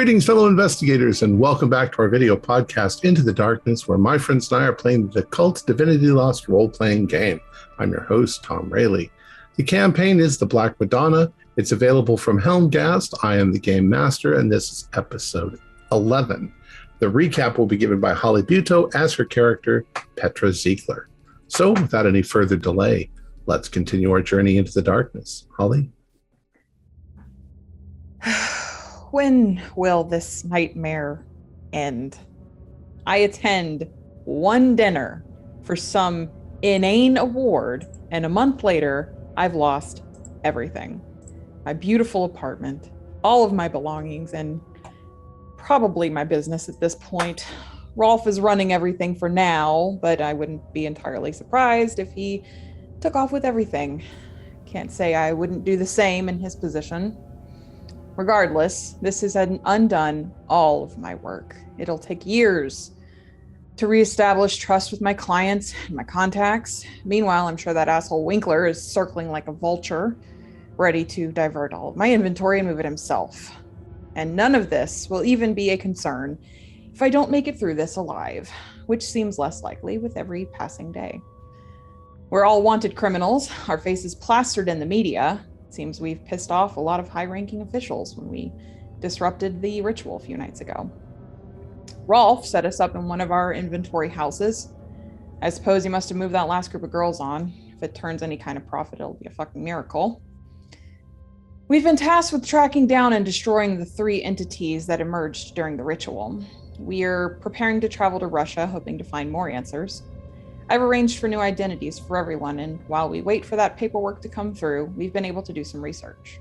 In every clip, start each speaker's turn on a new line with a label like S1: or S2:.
S1: Greetings, fellow investigators, and welcome back to our video podcast, Into the Darkness, where my friends and I are playing the KULT Divinity Lost role-playing game. I'm your host, Tom Rayleigh. The campaign is The Black Madonna. It's available from Helmgast. I am the game master, and this is episode 11. The recap will be given by Holly Buto as her character, Petra Ziegler. So, without any further delay, let's continue our journey into the darkness. Holly?
S2: When will this nightmare end? I attend one dinner for some inane award, and a month later, I've lost everything. My beautiful apartment, all of my belongings, and probably my business at this point. Rolf is running everything for now, but I wouldn't be entirely surprised if he took off with everything. Can't say I wouldn't do the same in his position. Regardless, this has undone all of my work. It'll take years to reestablish trust with my clients and my contacts. Meanwhile, I'm sure that asshole Winkler is circling like a vulture, ready to divert all of my inventory and move it himself. And none of this will even be a concern if I don't make it through this alive, which seems less likely with every passing day. We're all wanted criminals, our faces plastered in the media. Seems we've pissed off a lot of high-ranking officials when we disrupted the ritual a few nights ago. Rolf set us up in one of our inventory houses. I suppose he must have moved that last group of girls on. If it turns any kind of profit, it'll be a fucking miracle. We've been tasked with tracking down and destroying the 3 entities that emerged during the ritual. We're preparing to travel to Russia, hoping to find more answers. I've arranged for new identities for everyone, and while we wait for that paperwork to come through, we've been able to do some research.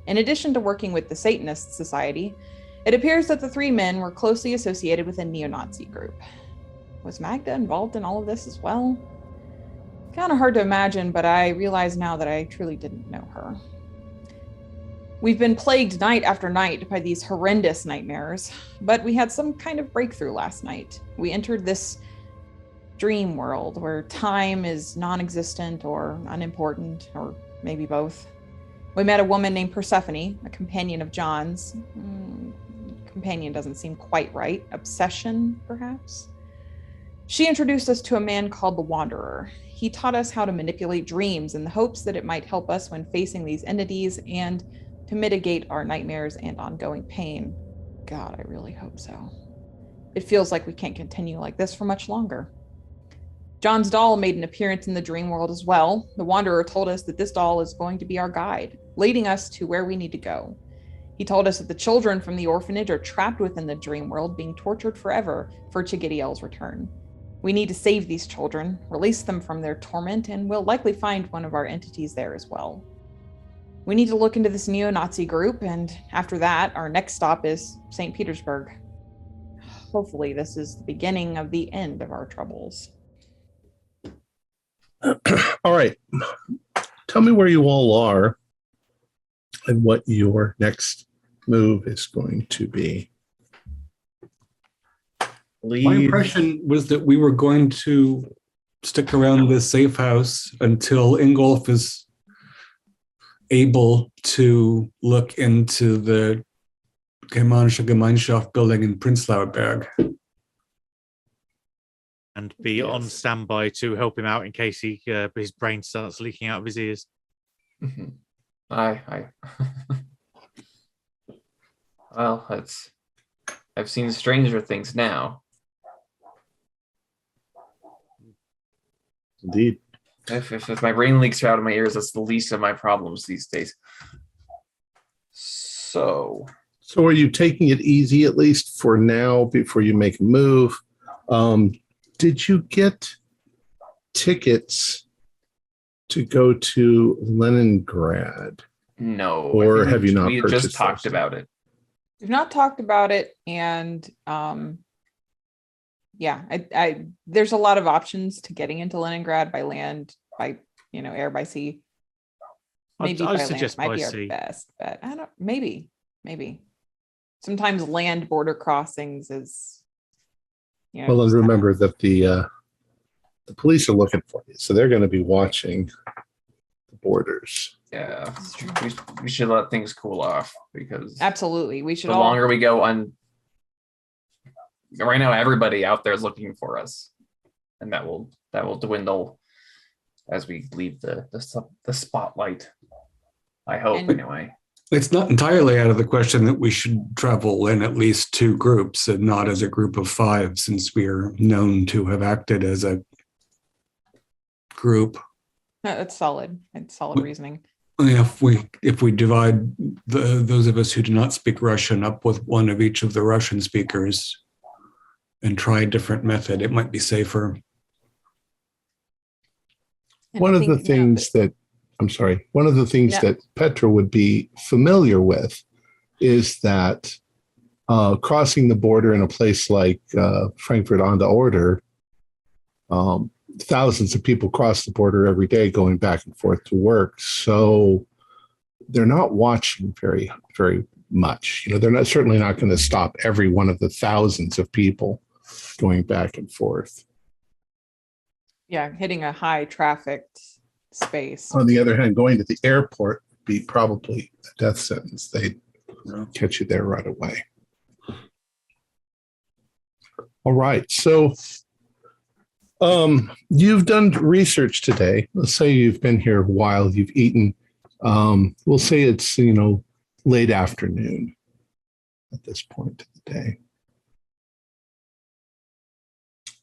S2: In addition to working with the Satanist Society, it appears that the 3 men were closely associated with a neo-Nazi group. Was Magda involved in all of this as well? Kind of hard to imagine, but I realize now that I truly didn't know her. We've been plagued night after night by these horrendous nightmares, but we had some kind of breakthrough last night. We entered this dream world where time is non-existent or unimportant, or maybe both. We met a woman named Persephone, a companion of John's. Companion doesn't seem quite right. Obsession, perhaps? She introduced us to a man called the Wanderer. He taught us how to manipulate dreams in the hopes that it might help us when facing these entities and to mitigate our nightmares and ongoing pain. God, I really hope so. It feels like we can't continue like this for much longer. John's doll made an appearance in the dream world as well. The Wanderer told us that this doll is going to be our guide, leading us to where we need to go. He told us that the children from the orphanage are trapped within the dream world, being tortured forever for Chigitiel's return. We need to save these children, release them from their torment, and we'll likely find one of our entities there as well. We need to look into this neo-Nazi group, and after that, our next stop is St. Petersburg. Hopefully, this is the beginning of the end of our troubles.
S1: All right. Tell me where you all are and what your next move is going to be.
S3: My impression was that we were going to stick around the safe house until Ingolf is able to look into the Germanische Gemeinschaft building in Prenzlauer
S4: and be on standby to help him out in case his brain starts leaking out of his ears.
S5: Mm-hmm. Aye. Well, I've seen stranger things now.
S1: Indeed.
S5: If my brain leaks out of my ears, that's the least of my problems these days. So
S1: are you taking it easy, at least for now, before you make a move? Did you get tickets to go to Leningrad?
S5: No.
S1: Or have you not
S5: we
S1: purchased
S5: just talked
S1: those?
S5: about it.
S2: We've not talked about it, and there's a lot of options to getting into Leningrad by land, by air, by sea. Maybe
S4: I'd
S2: by
S4: suggest
S2: land might
S4: by
S2: be our
S4: sea.
S2: best, but I don't. Maybe. Sometimes land border crossings is.
S1: Well, and remember that the police are looking for you, so they're going to be watching the borders.
S5: Yeah, we should let things cool off because
S2: Absolutely. We should
S5: the
S2: all
S5: longer we go on, right now everybody out there is looking for us, and that will dwindle as we leave the spotlight. I hope
S2: And-
S5: anyway.
S3: It's not entirely out of the question that we should travel in at least 2 groups and not as a group of 5, since we are known to have acted as a group.
S2: That's solid. It's solid reasoning.
S3: If we divide those of us who do not speak Russian up with one of each of the Russian speakers and try a different method, it might be safer.
S2: And
S1: One
S2: I
S1: of the
S2: think,
S1: things that
S2: Yeah.
S1: Petra would be familiar with is that crossing the border in a place like Frankfurt on the Oder, thousands of people cross the border every day going back and forth to work. So they're not watching very, very much. They're certainly not going to stop every one of the thousands of people going back and forth.
S2: yeah, hitting a high trafficked space.
S1: On the other hand, going to the airport would be probably a death sentence. They'd catch you there right away. All right. So you've done research today. Let's say you've been here a while, you've eaten. We'll say it's, late afternoon at this point of the day.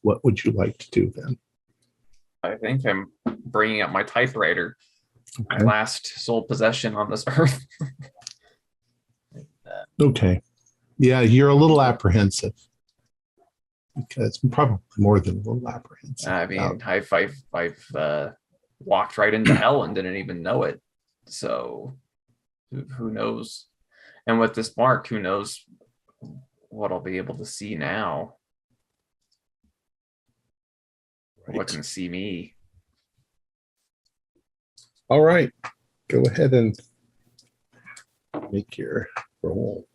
S1: What would you like to do then?
S5: I think I'm bringing up my typewriter,
S1: Okay.
S5: my last sole possession on this earth.
S1: Okay. Yeah, you're a little apprehensive. Because probably more than a little apprehensive.
S5: I mean, I've walked right into hell and didn't even know it. So who knows? And with this mark, who knows what I'll be able to see now? What can see me?
S1: All right. Go ahead and make your roll.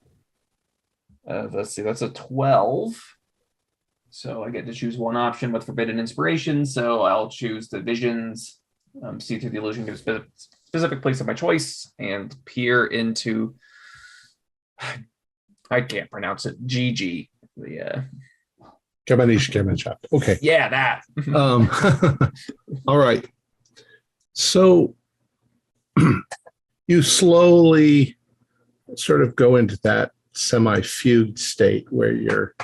S5: Let's see, that's a 12. So I get to choose one option with forbidden inspiration. So I'll choose the visions, see through the illusion to a specific place of my choice, and peer into, I can't pronounce it, GG.
S1: Okay.
S5: Yeah, that.
S1: All right. So you slowly sort of go into that semi-fugue state where you're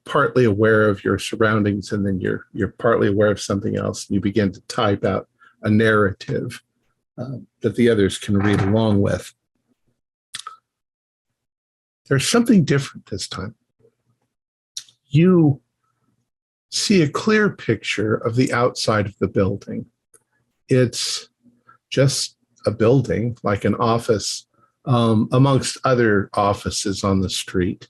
S1: partly aware of your surroundings, and then you're partly aware of something else, and you begin to type out a narrative that the others can read along with. There's something different this time. You see a clear picture of the outside of the building. It's just a building, like an office, amongst other offices on the street.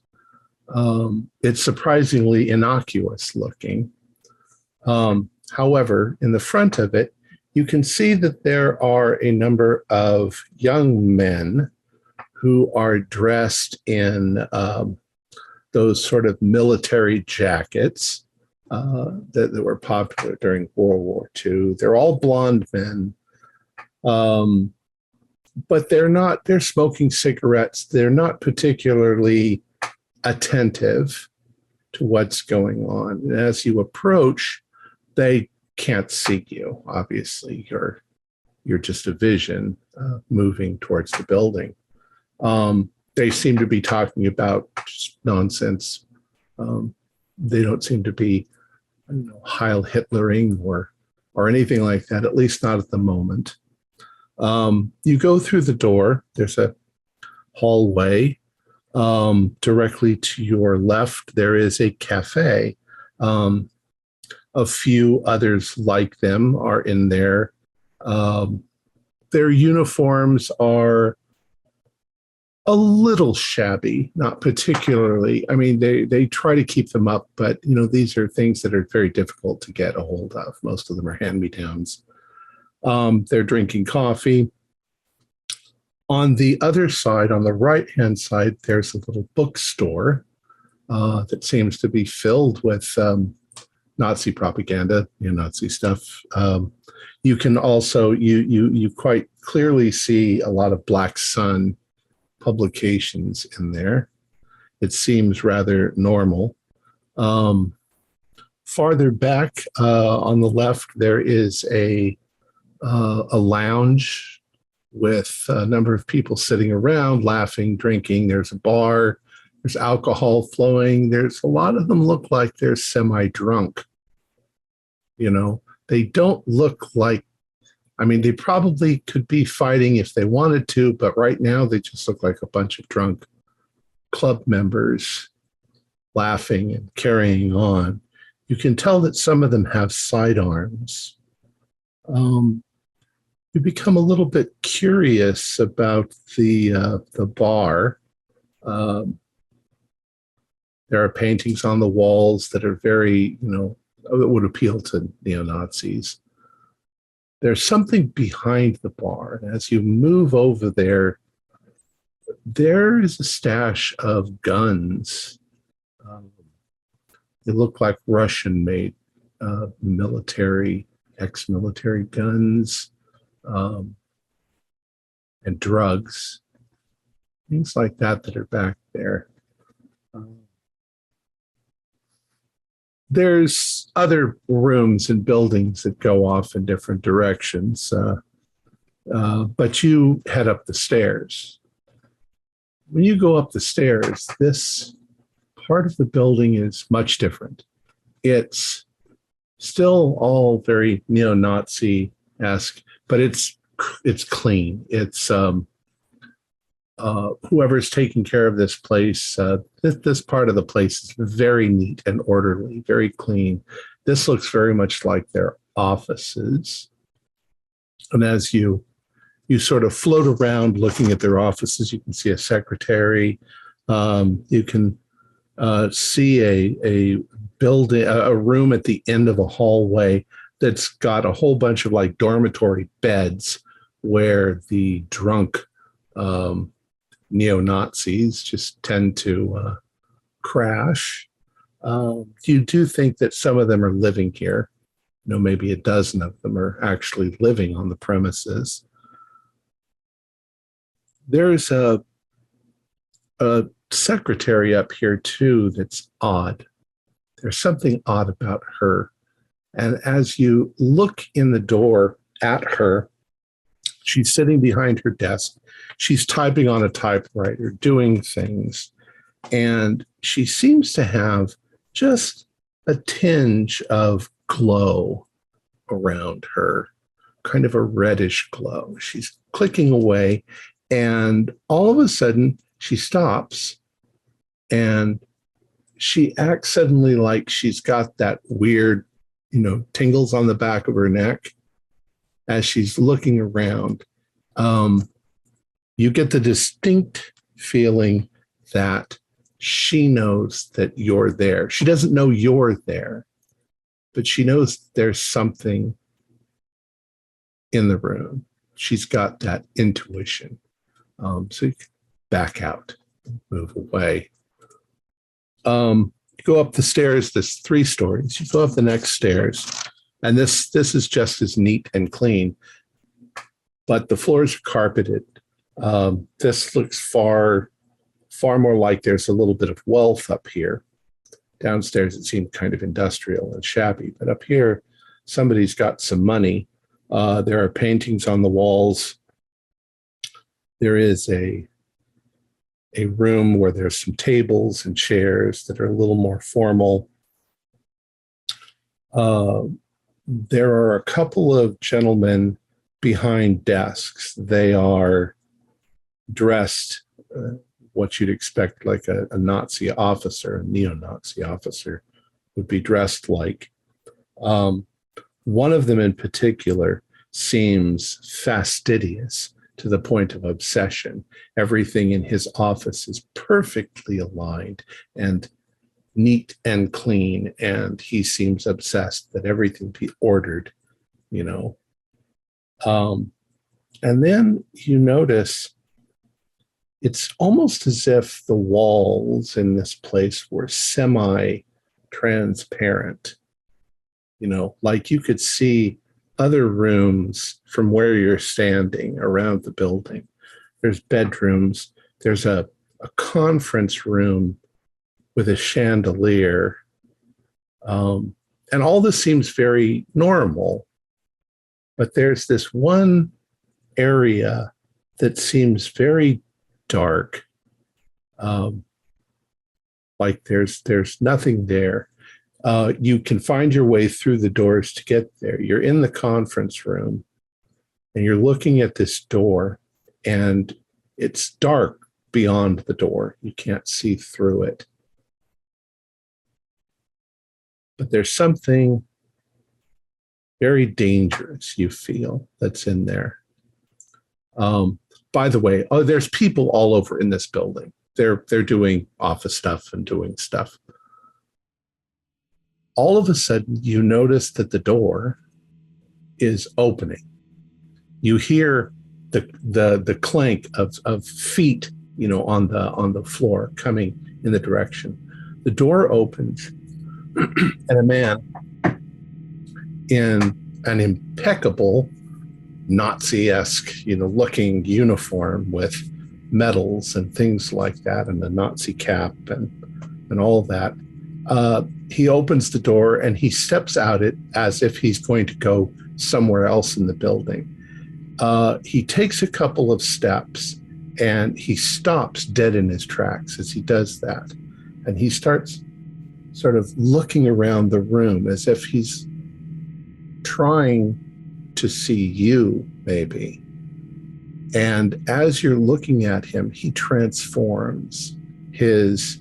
S1: It's surprisingly innocuous looking. However, in the front of it, you can see that there are a number of young men who are dressed in those sort of military jackets that were popular during World War II. They're all blonde men, but they're smoking cigarettes. They're not particularly attentive to what's going on. And as you approach, they can't see you. Obviously, you're just a vision moving towards the building. They seem to be talking about just nonsense. They don't seem to be, Heil Hitlering or anything like that, at least not at the moment. You go through the door. There's a hallway. Directly to your left, there is a cafe. A few others like them are in there. Their uniforms are a little shabby, not particularly. I mean, they try to keep them up, but these are things that are very difficult to get a hold of. Most of them are hand-me-downs. They're drinking coffee. On the other side, on the right-hand side, there's a little bookstore that seems to be filled with Nazi propaganda, Nazi stuff. You can also you quite clearly see a lot of Black Sun publications in there. It seems rather normal. Farther back on the left, there is a lounge with a number of people sitting around, laughing, drinking. There's a bar. There's alcohol flowing. There's a lot of them look like they're semi-drunk. They don't look like, they probably could be fighting if they wanted to, but right now they just look like a bunch of drunk club members laughing and carrying on. You can tell that some of them have sidearms. You become a little bit curious about the bar. There are paintings on the walls that are very, that would appeal to neo-Nazis. There's something behind the bar. And as you move over there, there is a stash of guns. They look like Russian-made military, ex-military guns, and drugs, things like that are back there. There's other rooms and buildings that go off in different directions, but you head up the stairs. When you go up the stairs, this part of the building is much different. It's still all very neo-Nazi-esque, but it's clean. It's whoever's taking care of this place, this part of the place is very neat and orderly, very clean. This looks very much like their offices. And as you sort of float around looking at their offices, you can see a secretary. You can see a building, a room at the end of a hallway that's got a whole bunch of like dormitory beds where the drunk neo-Nazis just tend to crash. You do think that some of them are living here. Maybe a dozen of them are actually living on the premises. There's a secretary up here too that's odd. There's something odd about her. And as you look in the door at her, she's sitting behind her desk. She's typing on a typewriter, doing things. And she seems to have just a tinge of glow around her, kind of a reddish glow. She's clicking away, and all of a sudden she stops and she acts suddenly like she's got that weird, tingles on the back of her neck as she's looking around. You get the distinct feeling that she knows that you're there. She doesn't know you're there, but she knows there's something in the room. She's got that intuition. So you can back out, move away. You go up the stairs. There's 3 stories. You go up the next stairs, and this is just as neat and clean, but the floors are carpeted. This looks far more like there's a little bit of wealth up here. Downstairs, it seemed kind of industrial and shabby, but up here, somebody's got some money. There are paintings on the walls. There is a room where there's some tables and chairs that are a little more formal. There are a couple of gentlemen behind desks. They are dressed what you'd expect like a Nazi officer, a neo-Nazi officer would be dressed like. One of them in particular seems fastidious to the point of obsession. Everything in his office is perfectly aligned and neat and clean, and he seems obsessed that everything be ordered, And then you notice it's almost as if the walls in this place were semi-transparent. like you could see other rooms from where you're standing around the building. There's bedrooms. There's a conference room with a chandelier. And all this seems very normal. But there's this one area that seems very dark. Like there's nothing there. You can find your way through the doors to get there. You're in the conference room and you're looking at this door, and it's dark beyond the door. You can't see through it. But there's something very dangerous you feel that's in there. By the way, there's people all over in this building. They're doing office stuff and doing stuff. All of a sudden, you notice that the door is opening. You hear the clank of feet, on the floor coming in the direction. The door opens, and a man in an impeccable Nazi-esque, looking uniform with medals and things like that, and a Nazi cap and all that. He opens the door and he steps out it as if he's going to go somewhere else in the building. He takes a couple of steps and he stops dead in his tracks as he does that. And he starts sort of looking around the room as if he's trying to see you, maybe. And as you're looking at him, he transforms. His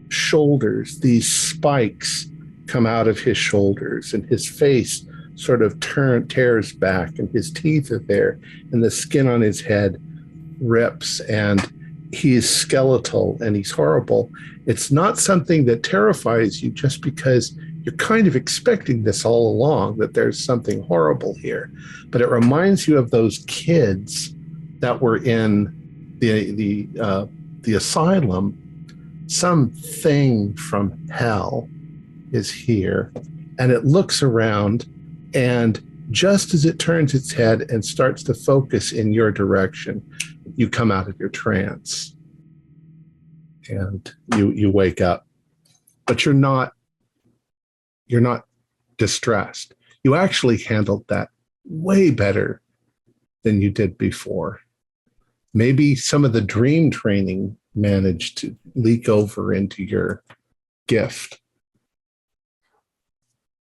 S1: shoulders, these spikes come out of his shoulders, and his face sort of tears back, and his teeth are there, and the skin on his head rips, and he's skeletal and he's horrible. It's not something that terrifies you just because you're kind of expecting this all along, that there's something horrible here. But it reminds you of those kids that were in the asylum. Something from hell is here, and it looks around, and just as it turns its head and starts to focus in your direction, you come out of your trance and you wake up. But you're not distressed. You actually handled that way better than you did before. Maybe some of the dream training managed to leak over into your gift.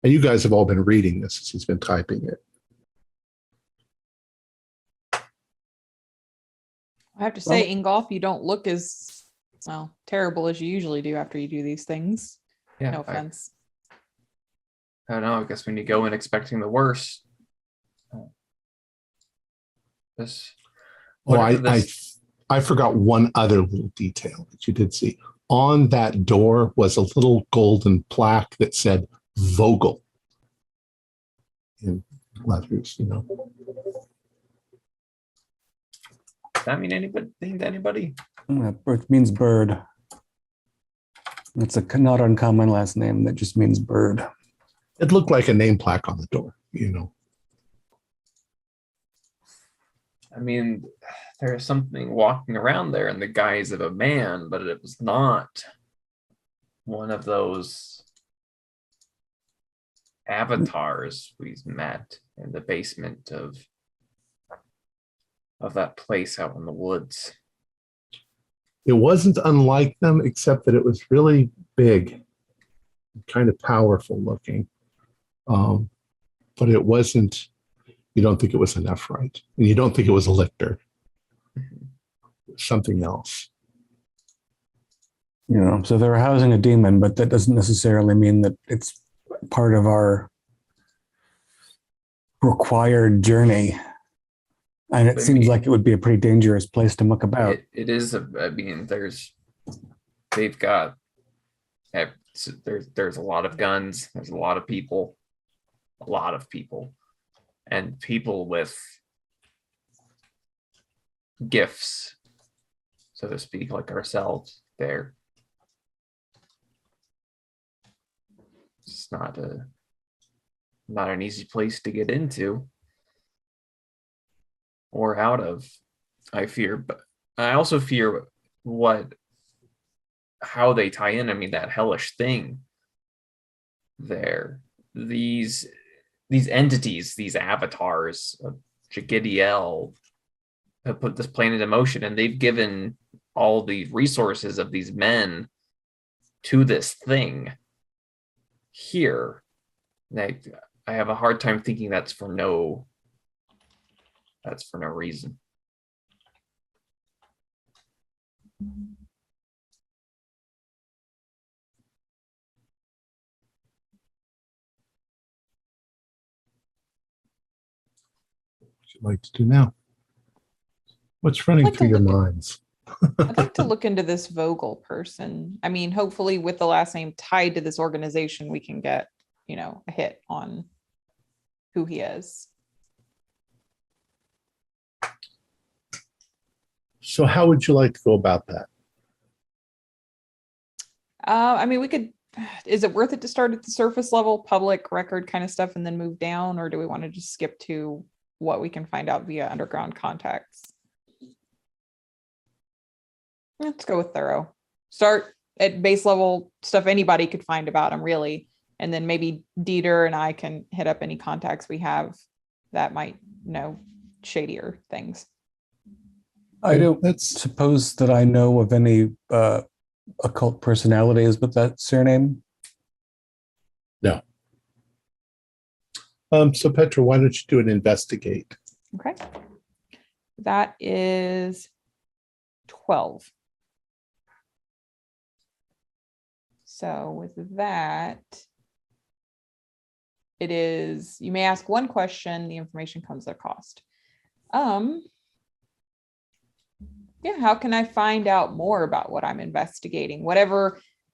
S1: And you guys have all been reading this as he's been typing it.
S2: I have to say, Ingolf, you don't look as terrible as you usually do after you do these things.
S5: Yeah,
S2: no offense.
S5: I don't know. I guess when you go in expecting the worst,
S1: I forgot one other little detail that you did see. On that door was a little golden plaque that said Vogel in letters,
S5: Does that mean anything to anybody?
S3: It means bird. It's a not uncommon last name that just means bird.
S1: It looked like a name plaque on the door,
S5: I mean, there is something walking around there in the guise of a man, but it was not one of those avatars we met in the basement of that place out in the woods.
S1: It wasn't unlike them, except that it was really big, kind of powerful looking. But it wasn't, you don't think it was a Nephrite, and you don't think it was a lictor. Something else.
S3: So they're housing a demon, but that doesn't necessarily mean that it's part of our required journey. And it seems like it would be a pretty dangerous place to muck about.
S5: It is. They've got, there's a lot of guns. There's a lot of people, and people with gifts, so to speak, like ourselves there. It's not not an easy place to get into or out of, I fear. But I also fear how they tie in. I mean, that hellish thing there. These entities, these avatars of Jagidiel have put this planet in motion, and they've given all the resources of these men to this thing here. And I have a hard time thinking that's for no reason.
S1: What would you like to do now? What's running through your minds?
S2: I'd like to look into this Vogel person. I mean, hopefully with the last name tied to this organization, we can get, a hit on who he is.
S1: So how would you like to go about that?
S2: I mean, is it worth it to start at the surface level, public record kind of stuff, and then move down? Or do we want to just skip to what we can find out via underground contacts? Let's go with thorough. Start at base level stuff anybody could find about him, really. And then maybe Dieter and I can hit up any contacts we have that might know shadier things.
S3: I don't suppose that I know of any occult personalities with that surname.
S1: No. So Petra, why don't you do an investigate?
S2: Okay. That is 12. So with that, it is, you may ask one question, the information comes at a cost. Yeah, how can I find out more about what I'm investigating?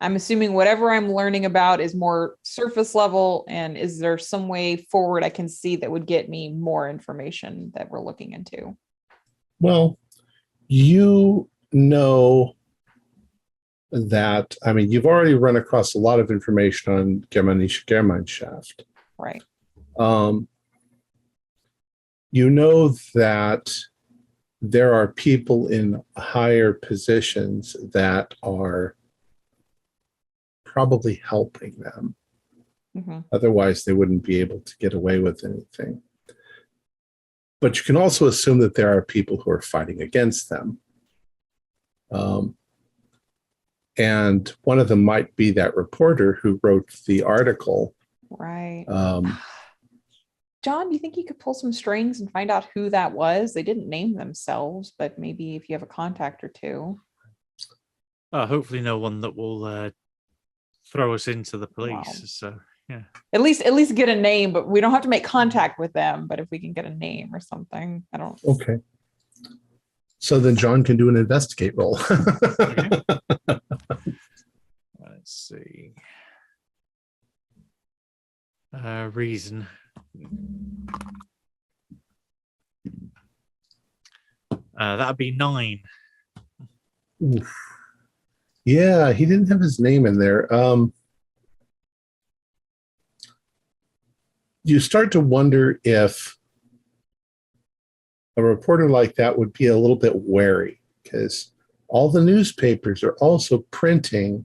S2: I'm assuming whatever I'm learning about is more surface level, and is there some way forward I can see that would get me more information that we're looking into?
S1: Well, you know that, I mean, you've already run across a lot of information on Germanische Gemeinschaft.
S2: Right.
S1: You know that there are people in higher positions that are probably helping them.
S2: Mm-hmm.
S1: Otherwise, they wouldn't be able to get away with anything. But you can also assume that there are people who are fighting against them. And one of them might be that reporter who wrote the article.
S2: Right. John, do you think you could pull some strings and find out who that was? They didn't name themselves, but maybe if you have a contact or two.
S4: Hopefully no one that will throw us into the police.
S2: Wow.
S4: So yeah.
S2: At least get a name, but we don't have to make contact with them. But if we can get a name or something, I don't.
S1: Okay. So then John can do an investigate roll.
S4: Okay. Let's see. Reason. That'd be 9.
S1: Oof. Yeah, he didn't have his name in there. You start to wonder if a reporter like that would be a little bit wary, because all the newspapers are also printing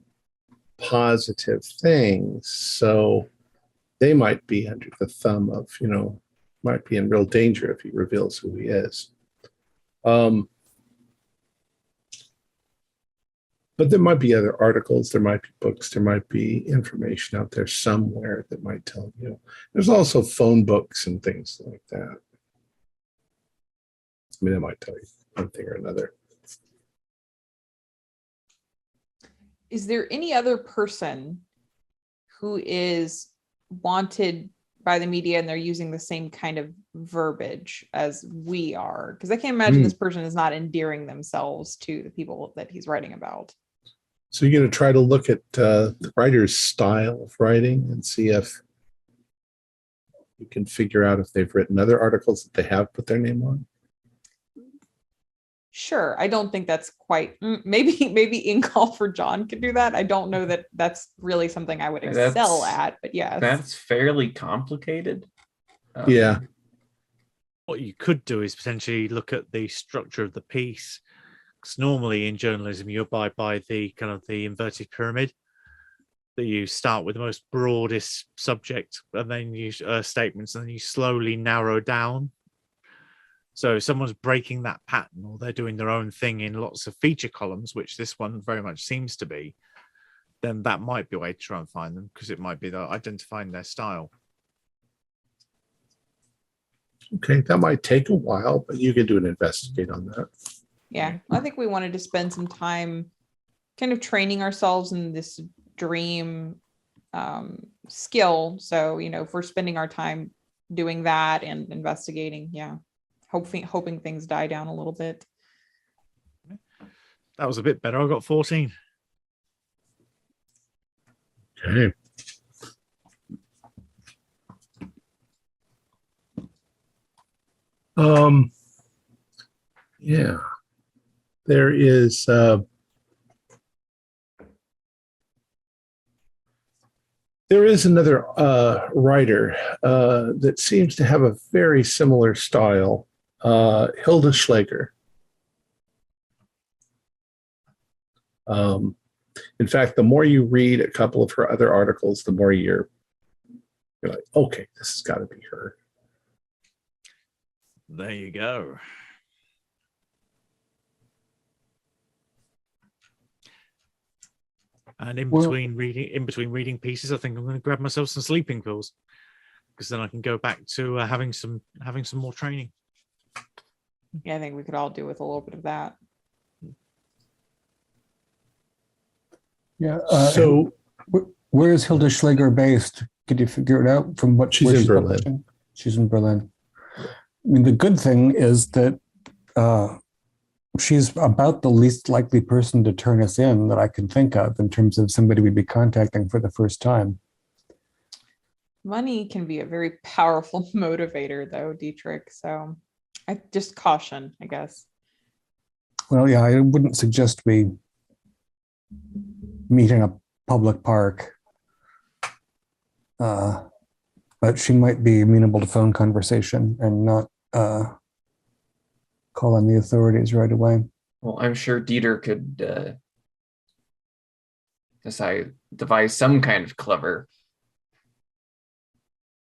S1: positive things. So they might be under the thumb of, might be in real danger if he reveals who he is. But there might be other articles, there might be books, there might be information out there somewhere that might tell you. There's also phone books and things like that. I mean, it might tell you one thing or another.
S2: Is there any other person who is wanted by the media and they're using the same kind of verbiage as we are? Because I can't imagine this person is not endearing themselves to the people that he's writing about.
S1: So you're going to try to look at the writer's style of writing and see if you can figure out if they've written other articles that they have put their name on.
S2: Sure. I don't think that's quite maybe in call for John could do that. I don't know that that's really something I would excel at, but yes.
S5: That's fairly complicated.
S1: Yeah.
S4: What you could do is potentially look at the structure of the piece. Because normally in journalism, you abide by the kind of the inverted pyramid, that you start with the most broadest subject and then you statements, and then you slowly narrow down. So if someone's breaking that pattern, or they're doing their own thing in lots of feature columns, which this one very much seems to be, then that might be a way to try and find them, because it might be that identifying their style.
S1: Okay, that might take a while, but you can do an investigate on that.
S2: Yeah, I think we wanted to spend some time kind of training ourselves in this dream skill. So, if we're spending our time doing that and investigating, hoping things die down a little bit.
S4: That was a bit better. I got 14.
S1: Okay. Yeah, there is another writer that seems to have a very similar style, Hilda Schleger. In fact, the more you read a couple of her other articles, the more you're like, okay, this has got to be her.
S4: There you go. And in between reading pieces, I think I'm going to grab myself some sleeping pills, because then I can go back to having some more training.
S2: Yeah, I think we could all do with a little bit of that.
S6: Yeah.
S1: So,
S6: where is Hilda Schleger based? Could you figure it out from what
S1: she's in Berlin?
S6: Publishing? She's in Berlin. I mean, the good thing is that she's about the least likely person to turn us in that I can think of in terms of somebody we'd be contacting for the first time.
S2: Money can be a very powerful motivator, though, Dietrich. So I just caution, I guess.
S6: Well, yeah, I wouldn't suggest we meet in a public park. But she might be amenable to phone conversation and not call on the authorities right away.
S5: Well, I'm sure Dieter could devise some kind of clever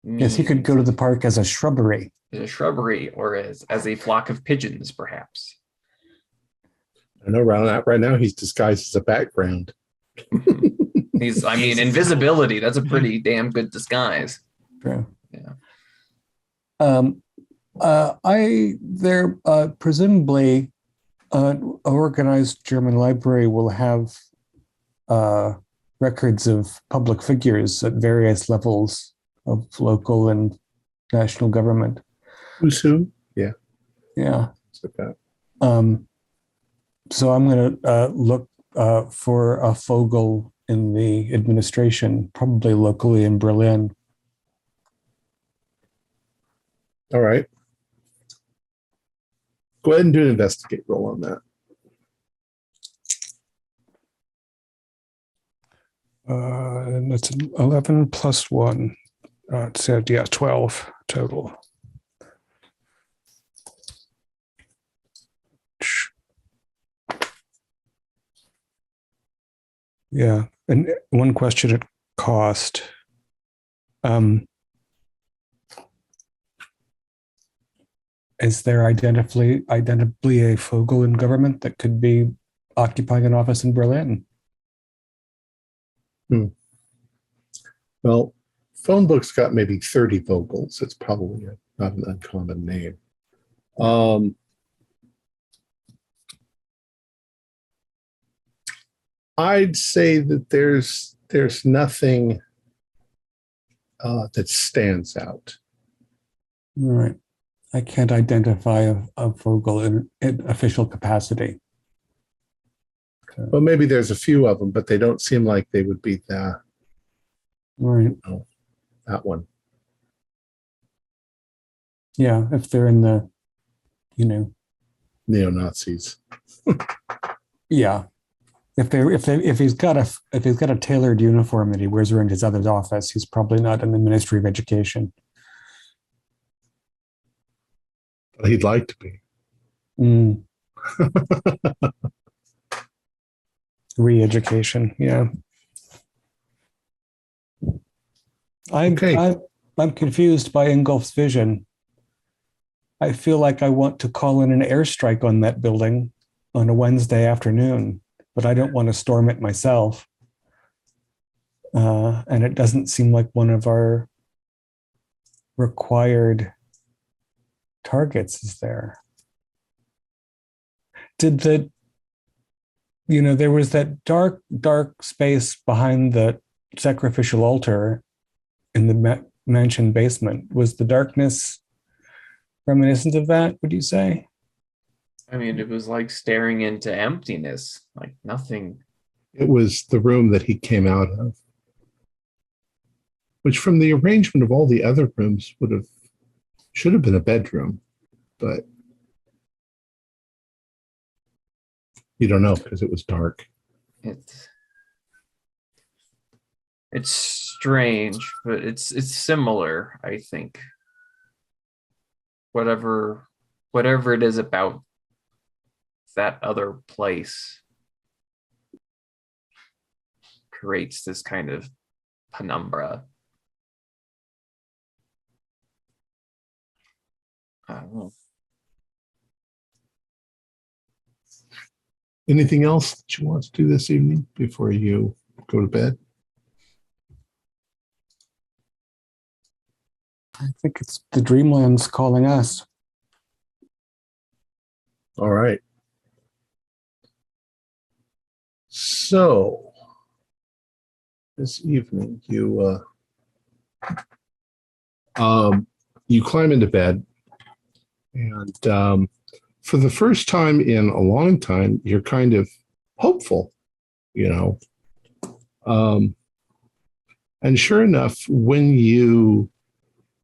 S5: means.
S6: Yes, he could go to the park as a shrubbery.
S5: As a shrubbery, or as a flock of pigeons, perhaps.
S1: I know right now he's disguised as a background.
S5: Invisibility, that's a pretty damn good disguise.
S6: True.
S5: Yeah.
S6: Presumably an organized German library will have records of public figures at various levels of local and national government.
S1: Who's who? Yeah.
S6: Yeah.
S1: Okay.
S6: So I'm going to look for a Fogel in the administration, probably locally in Berlin.
S1: All right. Go ahead and do an investigate roll on that.
S6: And that's 11 plus 1. It said, 12 total. Yeah, and one question at cost. Is there identically a Fogel in government that could be occupying an office in Berlin?
S1: Well, phone book's got maybe 30 Vogels. It's probably not an uncommon name. I'd say that there's nothing that stands out.
S6: All right. I can't identify a Vogel in official capacity.
S1: Well, maybe there's a few of them, but they don't seem like they would be that one.
S6: Yeah, if they're in the,
S1: neo-Nazis.
S6: Yeah. If he's got a tailored uniform that he wears around his other office, he's probably not in the Ministry of Education.
S1: But he'd like to be.
S6: Mm. Re-education, yeah. I'm confused by Ingolf's vision. I feel like I want to call in an airstrike on that building on a Wednesday afternoon, but I don't want to storm it myself. And it doesn't seem like one of our required targets is there. There was that dark space behind the sacrificial altar in the mansion basement. Was the darkness reminiscent of that, would you say?
S5: I mean, it was like staring into emptiness, like nothing.
S1: It was the room that he came out of, which from the arrangement of all the other rooms should have been a bedroom, but you don't know because it was dark.
S5: It's strange, but it's similar, I think. Whatever it is about that other place creates this kind of penumbra. I don't know.
S1: Anything else that you want to do this evening before you go to bed?
S6: I think it's the Dreamlands calling us.
S1: All right. So this evening you climb into bed, and for the first time in a long time, you're kind of hopeful, and sure enough, when you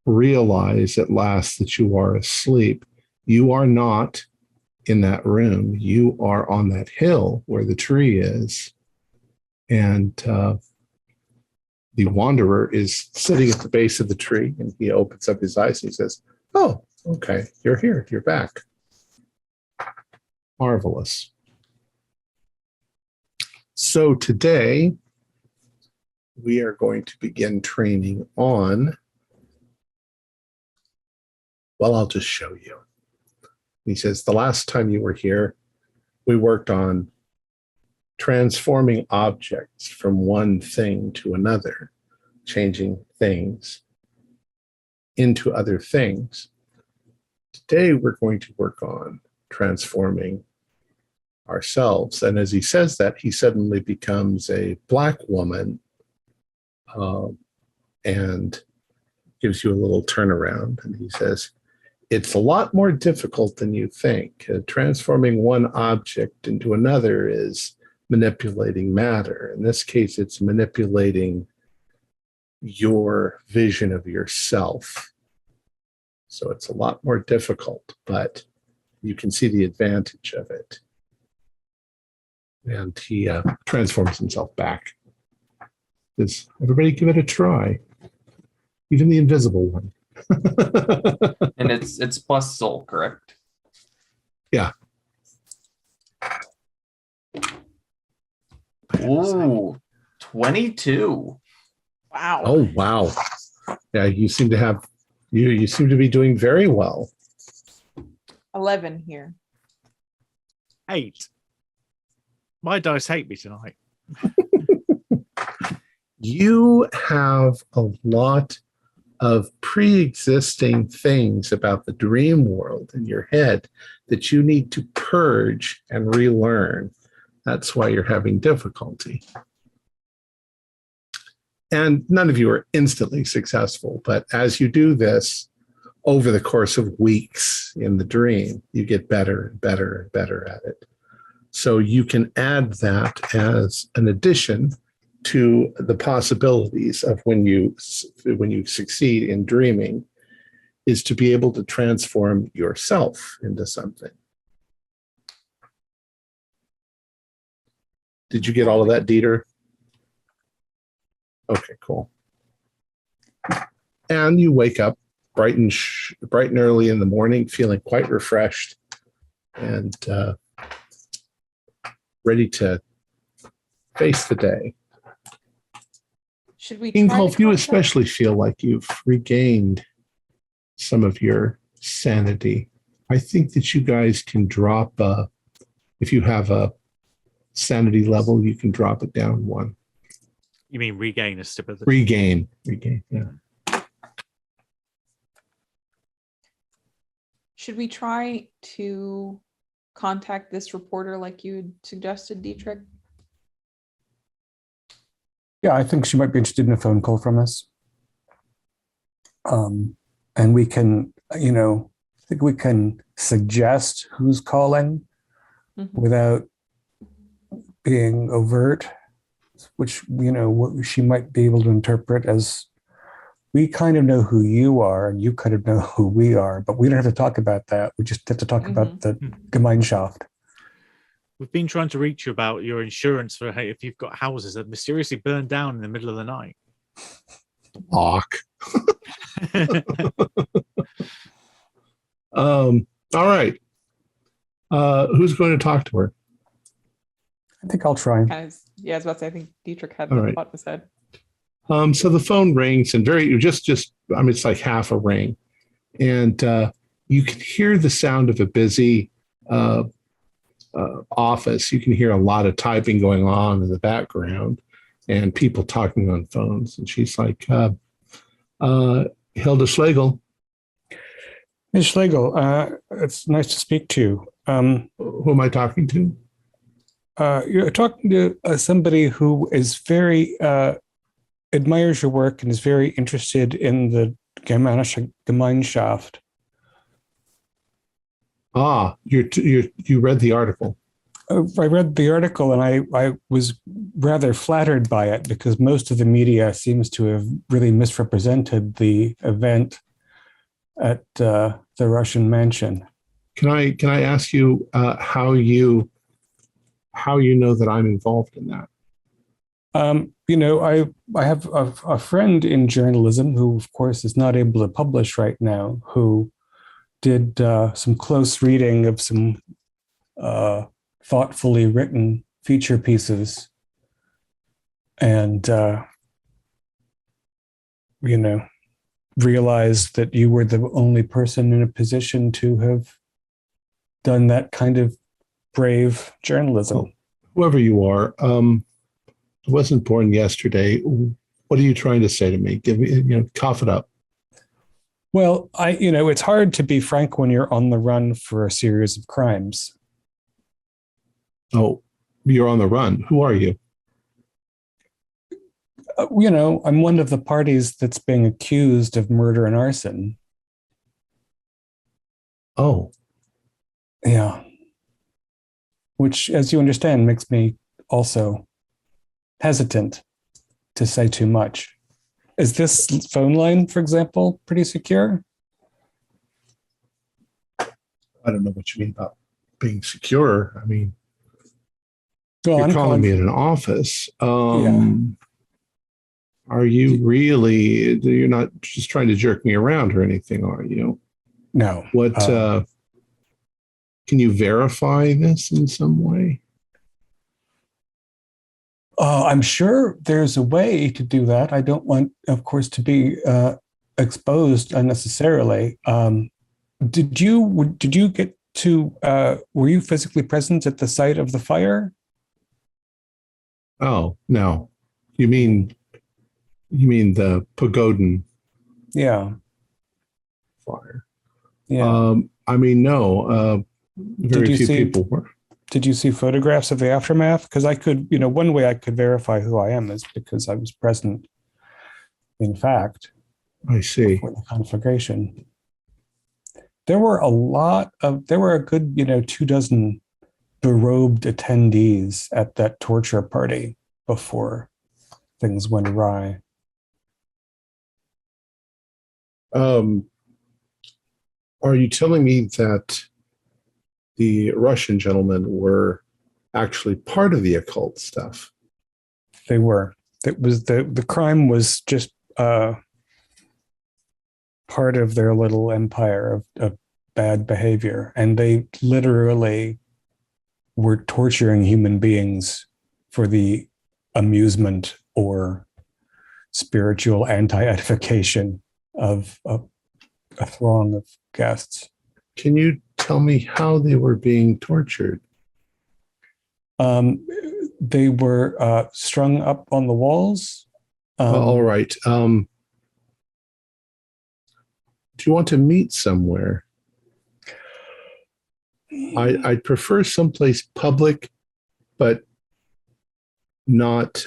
S1: realize at last that you are asleep, you are not in that room. You are on that hill where the tree is, and the wanderer is sitting at the base of the tree, and he opens up his eyes and he says, "Oh, okay, you're here. You're back. Marvelous." So today we are going to begin training on, well, I'll just show you. He says, the last time you were here, we worked on transforming objects from one thing to another, changing things into other things. Today, we're going to work on transforming ourselves. And as he says that, he suddenly becomes a black woman and gives you a little turnaround. And he says, it's a lot more difficult than you think. Transforming one object into another is manipulating matter. In this case, it's manipulating your vision of yourself. So it's a lot more difficult, but you can see the advantage of it. And he transforms himself back. Says, everybody give it a try. Even the invisible one.
S5: And it's plus soul, correct?
S1: Yeah.
S5: Ooh, 22.
S2: Wow.
S1: Oh, wow. Yeah, you seem to have, you seem to be doing very well.
S2: 11 here.
S4: 8. My dice hate me tonight.
S1: You have a lot of pre-existing things about the dream world in your head that you need to purge and relearn. That's why you're having difficulty. And none of you are instantly successful, but as you do this over the course of weeks in the dream, you get better and better and better at it. So you can add that as an addition to the possibilities of when you succeed in dreaming, is to be able to transform yourself into something. Did you get all of that, Dieter? Okay, cool. And you wake up bright and early in the morning, feeling quite refreshed and ready to face the day.
S2: Should we
S1: Ingolf, you especially feel like you've regained some of your sanity. I think that you guys can drop, if you have a sanity level, you can drop it down one.
S4: You mean regain a stability?
S1: Regain, yeah.
S2: Should we try to contact this reporter like you suggested, Dietrich?
S6: Yeah, I think she might be interested in a phone call from us. And we can, I think we can suggest who's calling without being overt, which, what she might be able to interpret as, we kind of know who you are and you kind of know who we are, but we don't have to talk about that. We just have to talk about the Gemeinschaft.
S4: We've been trying to reach you about your insurance for if you've got houses that mysteriously burn down in the middle of the night.
S1: Lock. All right. Who's going to talk to her?
S6: I think I'll try.
S2: I was about to say, I think Dietrich had
S1: All
S2: the
S1: right.
S2: thought in his head.
S1: So the phone rings and it's like half a ring. And you can hear the sound of a busy office. You can hear a lot of typing going on in the background and people talking on phones. And she's like, Hilda Schlegel.
S6: Ms. Schlegel, it's nice to speak to you.
S1: Who am I talking to?
S6: You're talking to somebody who is very admires your work and is very interested in the Gemeinschaft.
S1: You read the article.
S6: I read the article and I was rather flattered by it because most of the media seems to have really misrepresented the event at the Russian mansion.
S1: Can I ask you how you know that I'm involved in that? I have a friend in journalism who, of course, is not able to publish right now, who did some close reading of some thoughtfully written feature pieces and, realized that you were the only person in a position to have done that kind of brave journalism. Well, whoever you are, I wasn't born yesterday. What are you trying to say to me? Give me, cough it up.
S6: Well, it's hard to be frank when you're on the run for a series of crimes.
S1: Oh, you're on the run. Who are you?
S6: I'm one of the parties that's being accused of murder and arson.
S1: Oh.
S6: Yeah. Which, as you understand, makes me also hesitant to say too much. Is this phone line, for example, pretty secure?
S1: I don't know what you mean about being secure. I mean,
S6: well,
S1: you're calling me in an office.
S6: Yeah.
S1: Are you really, you're not just trying to jerk me around or anything, are you?
S6: No.
S1: What, can you verify this in some way?
S6: I'm sure there's a way to do that. I don't want, of course, to be exposed unnecessarily. Did you get to, were you physically present at the site of the fire?
S1: Oh, no. You mean the Pagodan fire?
S6: Yeah.
S1: No. Very few people were.
S6: Did you see photographs of the aftermath? Because I could, one way I could verify who I am is because I was present, in fact.
S1: I see.
S6: For the conflagration. There were a good, 24 berobed attendees at that torture party before things went awry.
S1: Are you telling me that the Russian gentlemen were actually part of the occult stuff.
S6: They were. It was the crime was just part of their little empire of bad behavior, and they literally were torturing human beings for the amusement or spiritual anti-edification of a throng of guests.
S1: Can you tell me how they were being tortured?
S6: They were strung up on the walls.
S1: All right. Do you want to meet somewhere? I'd prefer someplace public, but not.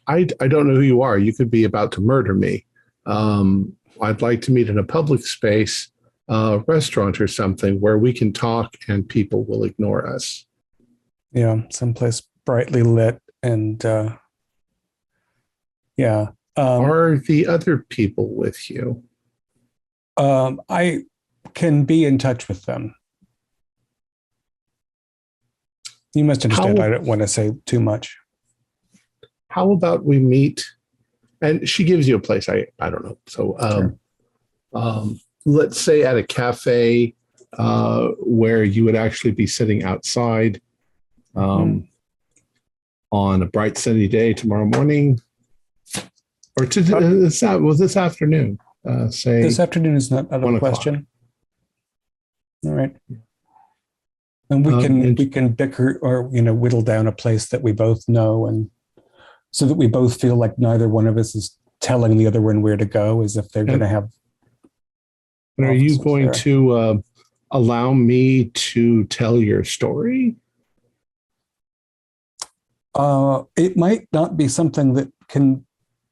S1: I don't know who you are. You could be about to murder me. I'd like to meet in a public space, restaurant or something where we can talk and people will ignore us.
S6: Yeah, someplace brightly lit and yeah.
S1: Are the other people with you?
S6: I can be in touch with them. You must understand I don't want to say too much.
S1: How about we meet? And she gives you a place. I don't know. So
S6: Sure.
S1: Let's say at a cafe where you would actually be sitting outside on a bright sunny day tomorrow morning, or this afternoon. Say
S6: this afternoon is not out of question. All right. And we can bicker or whittle down a place that we both know, and so that we both feel like neither one of us is telling the other one where to go, as if they're going to have.
S1: And are you going to allow me to tell your story?
S6: It might not be something that can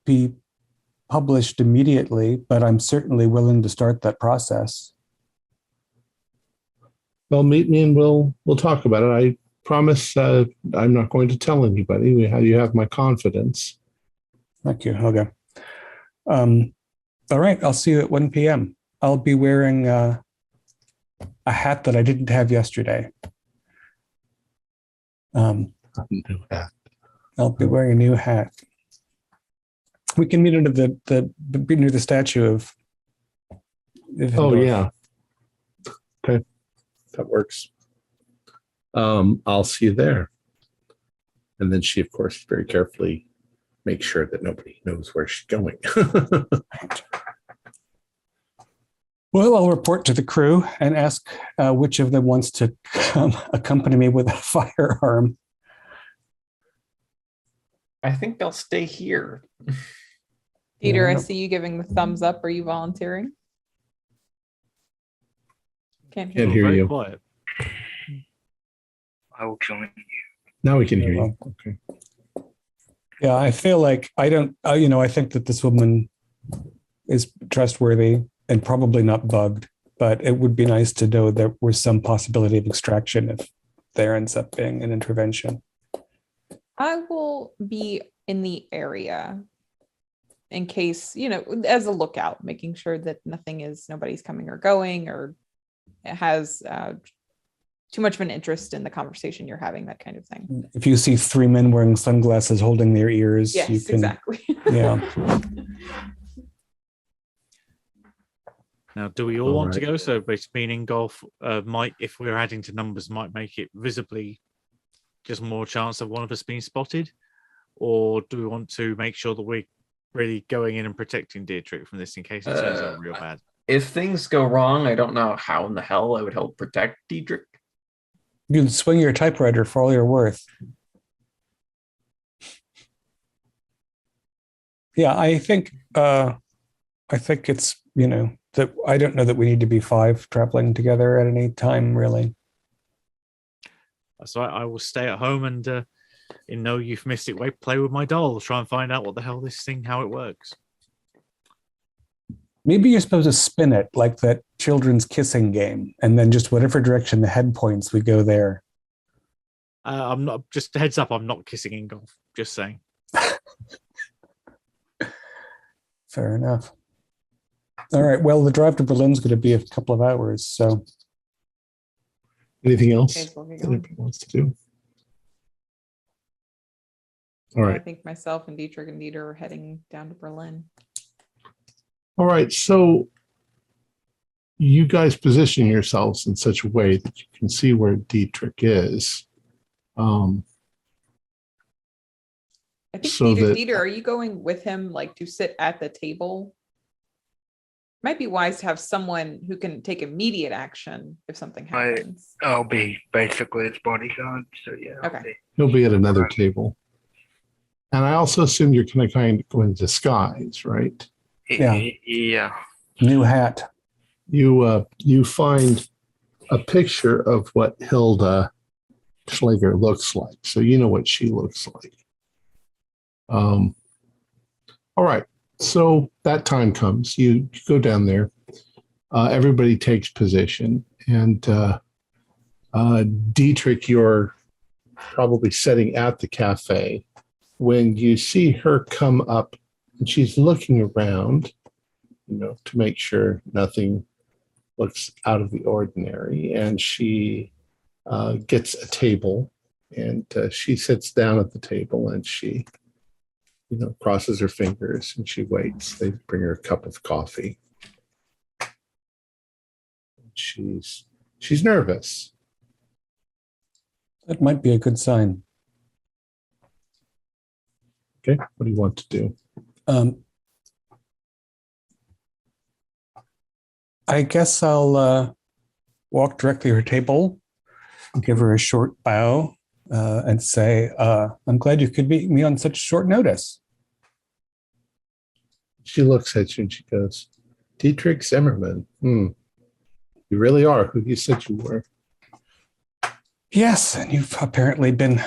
S6: be published immediately, but I'm certainly willing to start that process.
S1: Well, meet me and we'll talk about it. I promise I'm not going to tell anybody. You have my confidence.
S6: Thank you. Okay. All right. I'll see you at 1 p.m. I'll be wearing a hat that I didn't have yesterday.
S1: New hat.
S6: I'll be wearing a new hat. We can meet under near the statue of.
S1: Oh yeah. Okay, that works. I'll see you there. And then she, of course, very carefully makes sure that nobody knows where she's going.
S6: Well, I'll report to the crew and ask which of them wants to come accompany me with a firearm.
S5: I think I'll stay here.
S2: Peter,
S6: Yeah.
S2: I see you giving the thumbs up. Are you volunteering? Can't hear
S1: Can't
S2: you.
S1: hear you.
S4: Quiet.
S7: I will join you.
S1: Now we can hear you. Okay.
S6: Yeah, I feel like I don't. I think that this woman is trustworthy and probably not bugged. But it would be nice to know there was some possibility of extraction if there ends up being an intervention.
S2: I will be in the area in case, as a lookout, making sure that nobody's coming or going or has too much of an interest in the conversation you're having, that kind of thing.
S6: If you see three men wearing sunglasses holding their ears,
S2: Yes,
S6: you can,
S2: exactly.
S6: Yeah.
S4: Now, do we all want to
S1: right.
S4: go? So, basically, meaning golf might, if we're adding to numbers, might make it visibly just more chance of one of us being spotted, or do we want to make sure that we're really going in and protecting Dietrich from this in case it turns out real bad?
S5: If things go wrong, I don't know how in the hell I would help protect Dietrich.
S6: You can swing your typewriter for all you're worth. Yeah, I think it's, that I don't know that we need to be five traveling together at any time, really.
S4: So I will stay at home and, in no euphemistic way, play with my doll, try and find out what the hell how it works.
S6: Maybe you're supposed to spin it like that children's kissing game, and then just whatever direction the head points, we go there.
S4: I'm not, just heads up, I'm not kissing in golf. Just saying.
S6: Fair enough. All right. Well, the drive to Berlin's going to be a couple of hours, so.
S1: Anything else
S2: Okay, so we'll get
S1: that
S2: going.
S1: anybody wants to do? All
S2: I
S1: right.
S2: think myself and Dietrich and Dieter are heading down to Berlin.
S1: All right. So you guys position yourselves in such a way that you can see where Dietrich is.
S2: I think
S1: So that-
S2: Dieter, are you going with him like to sit at the table? Might be wise to have someone who can take immediate action if something happens.
S7: I'll be basically his bodyguard. So yeah. I'll
S2: Okay.
S7: be-
S1: He'll be at another table. And I also assume you're going to kind of go in disguise, right?
S6: Yeah.
S7: Yeah.
S6: New hat.
S1: You find a picture of what Hilda Schlager looks like. So you know what she looks like. All right. So that time comes. You go down there. Everybody takes position. And Dietrich, you're probably sitting at the cafe when you see her come up and she's looking around, to make sure nothing looks out of the ordinary. And she gets a table and she sits down at the table and she crosses her fingers and she waits. They bring her a cup of coffee. She's nervous.
S6: That might be a good sign.
S1: Okay, what do you want to do?
S6: I guess I'll walk directly to her table, give her a short bow, and say, I'm glad you could meet me on such short notice.
S1: She looks at you and she goes, Dietrich Zimmerman. You really are who you said you were.
S6: Yes, and you've apparently been,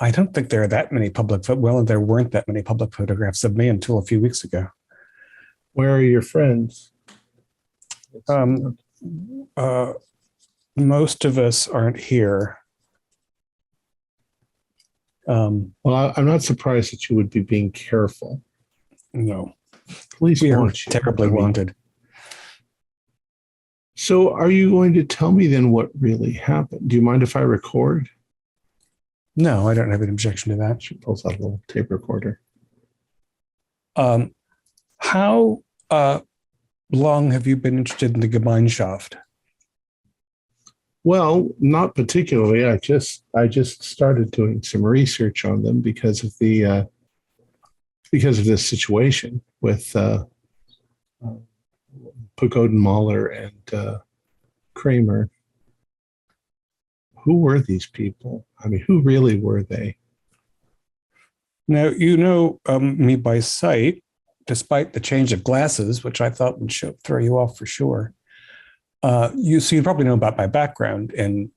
S6: I don't think there are that many there weren't that many public photographs of me until a few weeks ago.
S1: Where are your friends?
S6: Most of us aren't here.
S1: Well, I'm not surprised that you would be being careful.
S6: No,
S1: Police
S6: we are
S1: want you.
S6: terribly wanted.
S1: So are you going to tell me then what really happened? Do you mind if I record?
S6: No, I don't have an objection to that.
S1: She pulls out a little tape recorder.
S6: How long have you been interested in the Gemeinschaft?
S1: Well, not particularly. I just started doing some research on them because of this situation with Pagodenmaler and Kramer. Who were these people? I mean, who really were they?
S6: Now, you know me by sight, despite the change of glasses, which I thought would throw you off for sure. You probably know about my background in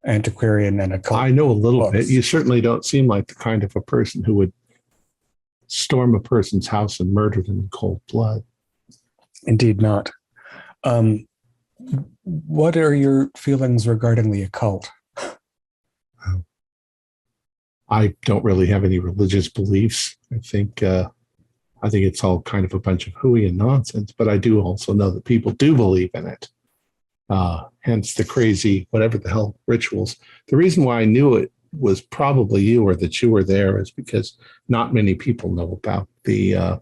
S6: antiquarian and occult.
S1: I know a little
S6: books.
S1: bit. You certainly don't seem like the kind of a person who would storm a person's house and murder them in cold blood.
S6: Indeed not. What are your feelings regarding the occult?
S1: I don't really have any religious beliefs. I think it's all kind of a bunch of hooey and nonsense, but I do also know that people do believe in it. Hence the crazy, whatever the hell, rituals. The reason why I knew it was probably you or that you were there is because not many people know about the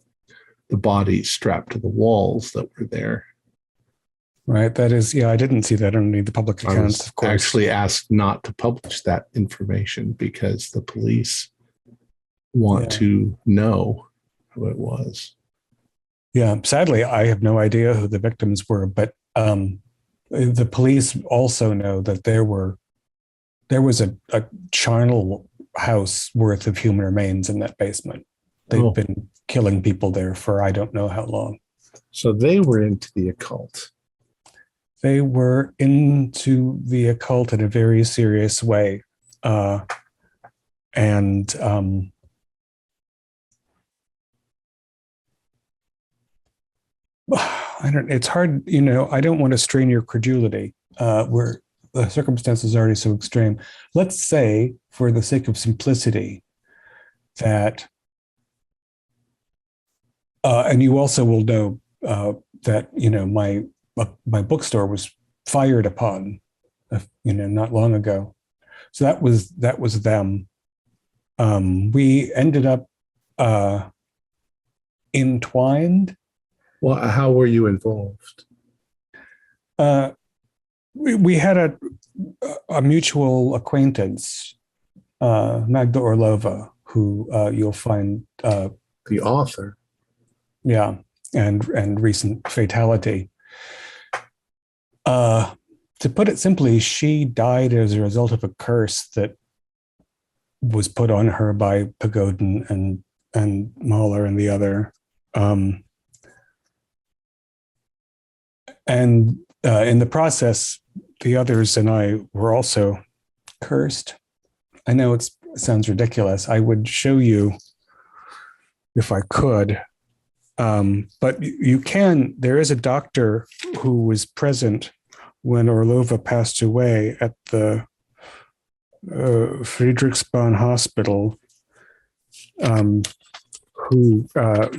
S1: bodies strapped to the walls that were there.
S6: Right. That is, I didn't see that on any of the public
S1: I
S6: accounts,
S1: was
S6: of course.
S1: actually asked not to publish that information because the police want to know who it was.
S6: Yeah. Sadly, I have no idea who the victims were, but the police also know that there was a charnel house worth of human remains in that basement. They've been killing people there for I don't know how long.
S1: So they were into the occult.
S6: They were into the occult in a very serious way. It's hard, I don't want to strain your credulity where the circumstances are already so extreme. Let's say, for the sake of simplicity, that, and you also will know that, my bookstore was fired upon not long ago. So that was them. We ended up entwined.
S1: Well, how were you involved?
S6: We had a mutual acquaintance, Magda Orlova, who you'll find
S1: The author.
S6: yeah, and recent fatality. To put it simply, she died as a result of a curse that was put on her by Pagodin and Mahler and the other. And in the process, the others and I were also cursed. I know it sounds ridiculous. I would show you if I could. But you can, there is a doctor who was present when Orlova passed away at the Friedrichsbahn Hospital, who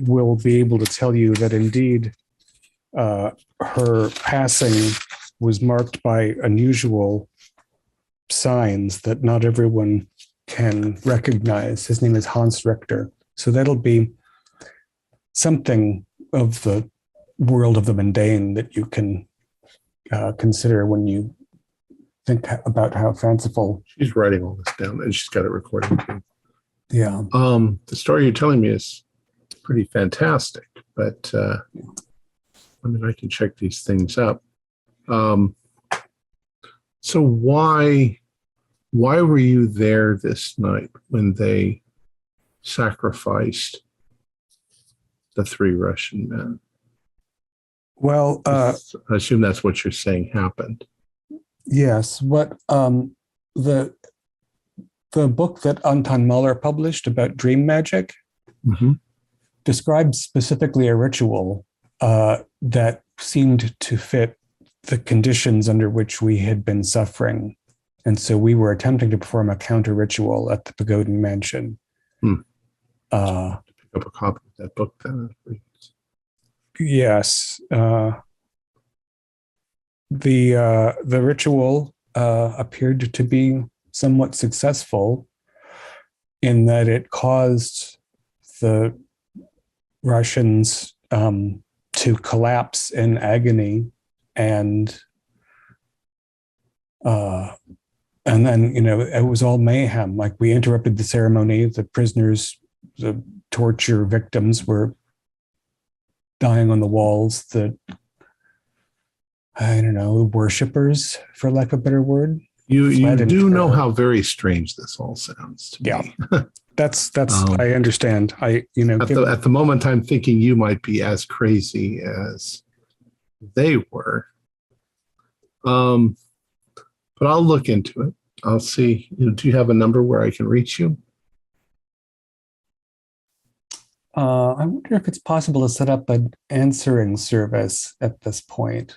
S6: will be able to tell you that indeed her passing was marked by unusual signs that not everyone can recognize. His name is Hans Richter. So that'll be something of the world of the mundane that you can consider when you think about how fanciful.
S1: She's writing all this down, and she's got it recorded too.
S6: Yeah.
S1: The story you're telling me is pretty fantastic, but I can check these things up. So why were you there this night when they sacrificed the 3 Russian men?
S6: Well,
S1: I assume that's what you're saying happened.
S6: yes. What the book that Anton Mahler published about dream magic describes specifically a ritual that seemed to fit the conditions under which we had been suffering. And so we were attempting to perform a counter ritual at the Pagodin mansion.
S1: Pick up a copy of that book then.
S6: Yes. The ritual appeared to be somewhat successful in that it caused the Russians to collapse in agony, and then it was all mayhem. Like, we interrupted the ceremony. The prisoners, the torture victims, were dying on the walls. The worshippers, for lack of a better word.
S1: You do know how very strange this all sounds to me.
S6: That's I understand. At
S1: the moment, I'm thinking you might be as crazy as they were. But I'll look into it. I'll see. Do you have a number where I can reach you?
S6: I wonder if it's possible to set up an answering service at this point.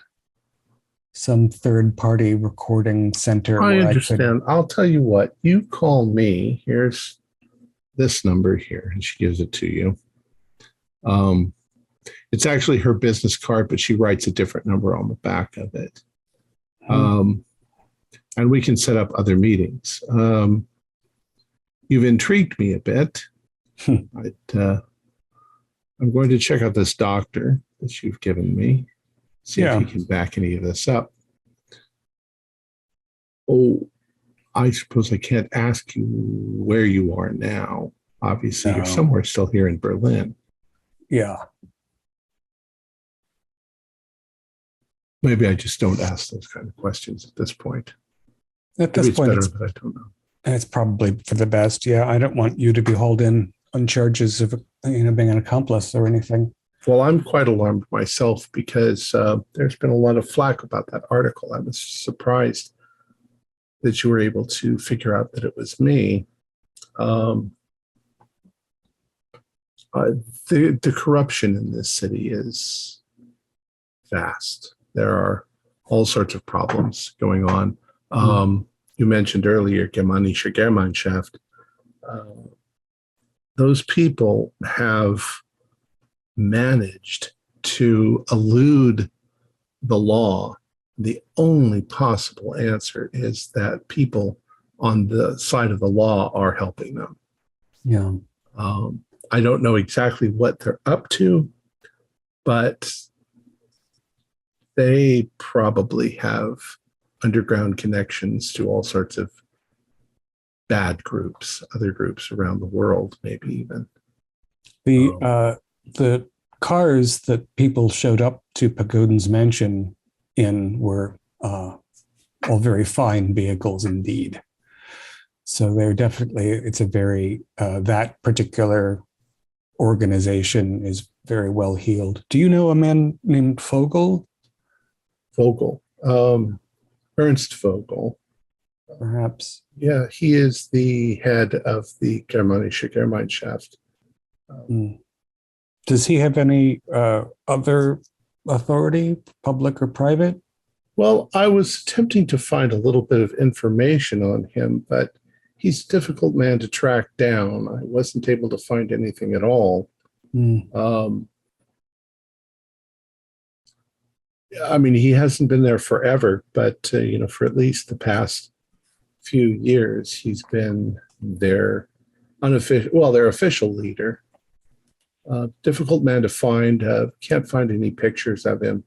S6: Some third-party recording center.
S1: I understand. I'll tell you what. You call me. Here's this number here, and she gives it to you. It's actually her business card, but she writes a different number on the back of it. And we can set up other meetings. You've intrigued me a bit. I'm going to check out this doctor that you've given me. See if he can back any of this up. Oh, I suppose I can't ask you where you are now. Obviously, you're somewhere still here in Berlin.
S6: Yeah.
S1: Maybe I just don't ask those kind of questions at this point.
S6: At this point,
S1: it's better, but I don't know.
S6: And it's probably for the best. Yeah, I don't want you to be hauled in on charges of being an accomplice or anything.
S1: Well, I'm quite alarmed myself because there's been a lot of flack about that article. I was surprised that you were able to figure out that it was me. The corruption in this city is vast. There are all sorts of problems going on. You mentioned earlier Germanische Gemeinschaft. Those people have managed to elude the law the only possible answer is that people on the side of the law are helping them.
S6: Yeah.
S1: I don't know exactly what they're up to, but they probably have underground connections to all sorts of bad groups, other groups around the world, maybe even.
S6: The cars that people showed up to Pagodin's mansion in were all very fine vehicles indeed. So they're definitely, it's a very, that particular organization is very well heeled. Do you know a man named Vogel?
S1: Vogel, Ernst Vogel.
S6: Perhaps.
S1: Yeah, he is the head of the Germanische Gemeinschaft.
S6: Does he have any other authority, public or private?
S1: Well, I was attempting to find a little bit of information on him, but he's a difficult man to track down. I wasn't able to find anything at all. I mean, he hasn't been there forever, but for at least the past few years, he's been their their official leader. Difficult man to find. Can't find any pictures of him,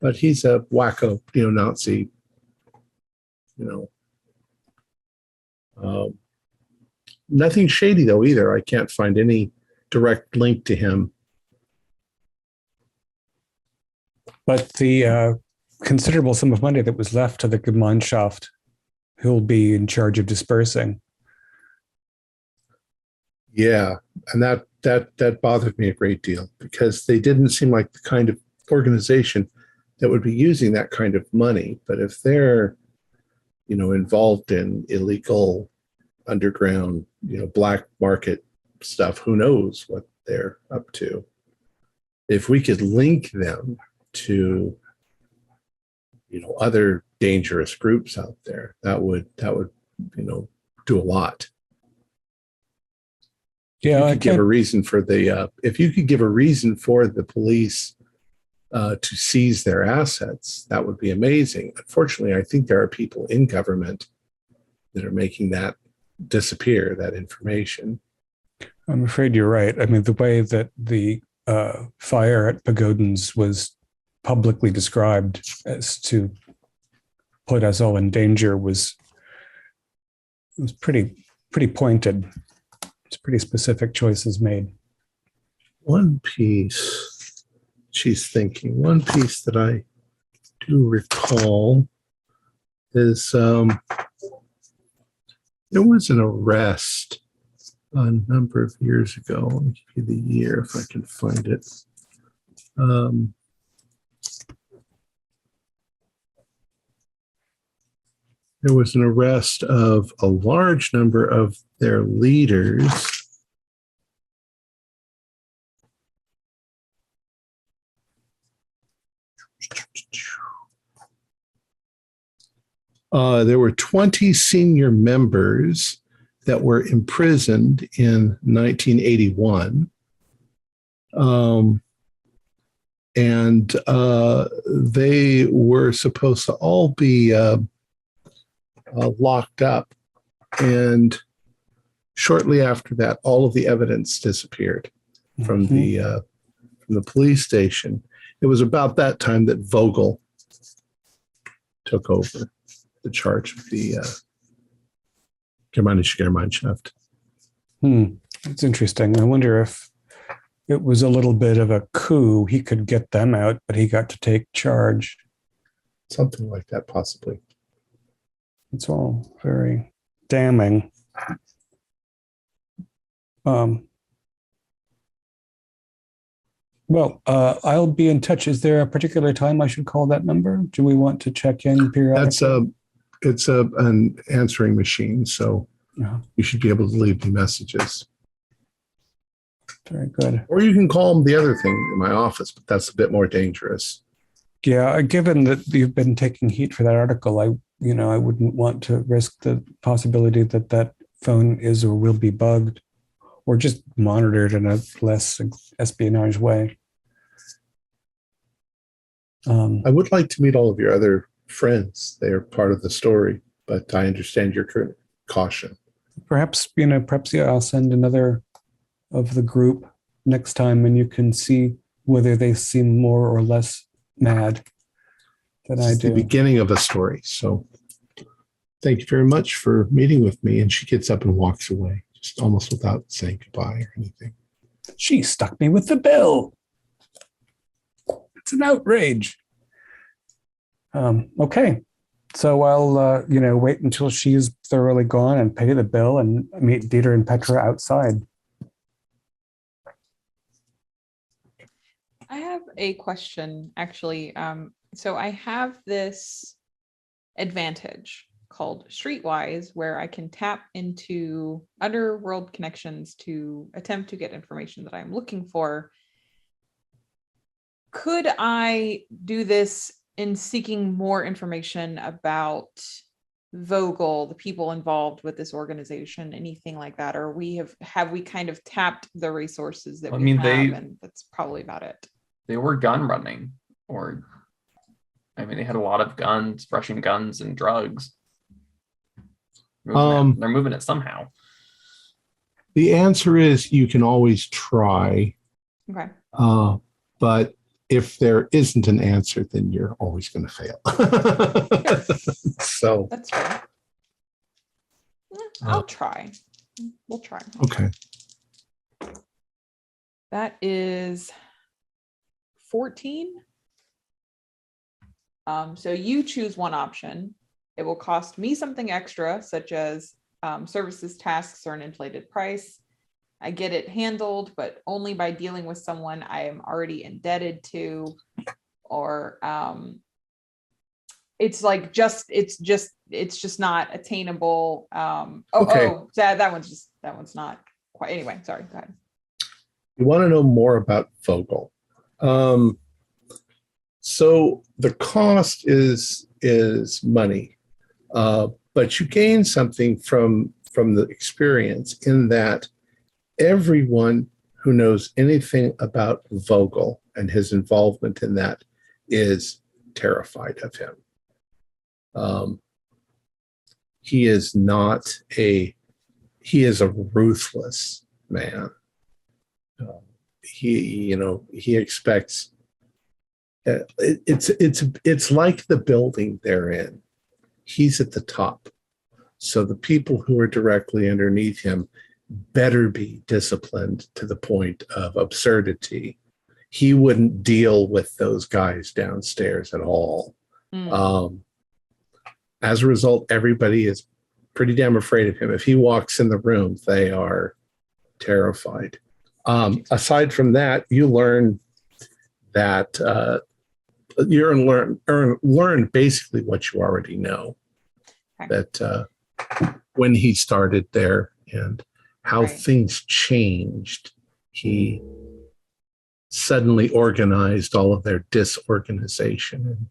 S1: but he's a wacko, Nazi. Nothing shady though either. I can't find any direct link to him.
S6: But the considerable sum of money that was left to the Gemeinschaft, who'll be in charge of dispersing.
S1: Yeah, and that bothered me a great deal because they didn't seem like the kind of organization that would be using that kind of money. But if they're, involved in illegal underground, black market stuff, who knows what they're up to? If we could link them to, other dangerous groups out there, that would do a lot.
S6: Yeah,
S1: if you could give a reason for the police to seize their assets, that would be amazing. Unfortunately, I think there are people in government that are making that disappear, that information.
S6: I'm afraid you're right. I mean, the way that the fire at Pagodin's was publicly described as to put us all in danger was pretty pointed. It's pretty specific choices made.
S1: One piece that I do recall is there was an arrest a number of years ago. Let me give you the year if I can find it. There was an arrest of a large number of their leaders. There were 20 senior members that were imprisoned in 1981. And they were supposed to all be locked up. And shortly after that, all of the evidence disappeared from the police station. It was about that time that Vogel took over the charge of the Germanische Gemeinschaft.
S6: That's interesting. I wonder if it was a little bit of a coup. He could get them out, but he got to take charge.
S1: Something like that, possibly.
S6: It's all very damning. Well, I'll be in touch. Is there a particular time I should call that number? Do we want to check in periodically?
S1: It's an answering machine, so you should be able to leave me messages.
S6: Very good.
S1: Or you can call them the other thing in my office, but that's a bit more dangerous.
S6: Yeah, given that you've been taking heat for that article, I wouldn't want to risk the possibility that that phone is or will be bugged or just monitored in a less espionage way.
S1: I would like to meet all of your other friends. They are part of the story, but I understand your current caution.
S6: Perhaps, yeah, I'll send another of the group next time, and you can see whether they seem more or less mad than I
S1: It's the
S6: do.
S1: beginning of a story. So thank you very much for meeting with me. And she gets up and walks away, just almost without saying goodbye or anything.
S6: She stuck me with the bill. It's an outrage. Okay. So I'll, wait until she's thoroughly gone and pay the bill and meet Dieter and Petra outside.
S2: I have a question, actually. So I have this advantage called Streetwise, where I can tap into underworld connections to attempt to get information that I'm looking for. Could I do this in seeking more information about Vogel, the people involved with this organization, anything like that? Or have we kind of tapped the resources that and that's probably about it.
S5: They were gun running, they had a lot of guns, Russian guns and drugs. They're moving it somehow.
S1: The answer is you can always try.
S2: Okay.
S1: But if there isn't an answer, then you're always going to fail. So
S2: that's fair. I'll try. We'll try.
S1: Okay.
S2: That is 14. So you choose one option. It will cost me something extra, such as services, tasks, or an inflated price. I get it handled, but only by dealing with someone I am already indebted to, or it's just not attainable. That one's not quite. Anyway, sorry. Go ahead.
S1: You want to know more about Vogel. So the cost is money, but you gain something from the experience in that everyone who knows anything about Vogel and his involvement in that is terrified of him. He is a ruthless man. He expects. It's like the building they're in. He's at the top, so the people who are directly underneath him better be disciplined to the point of absurdity. He wouldn't deal with those guys downstairs at all. As a result, everybody is pretty damn afraid of him. If he walks in the room, they are terrified. Aside from that, you learn that learn basically what you already know.
S2: Okay.
S1: That when he started there and how
S2: Right.
S1: things changed, he suddenly organized all of their disorganization and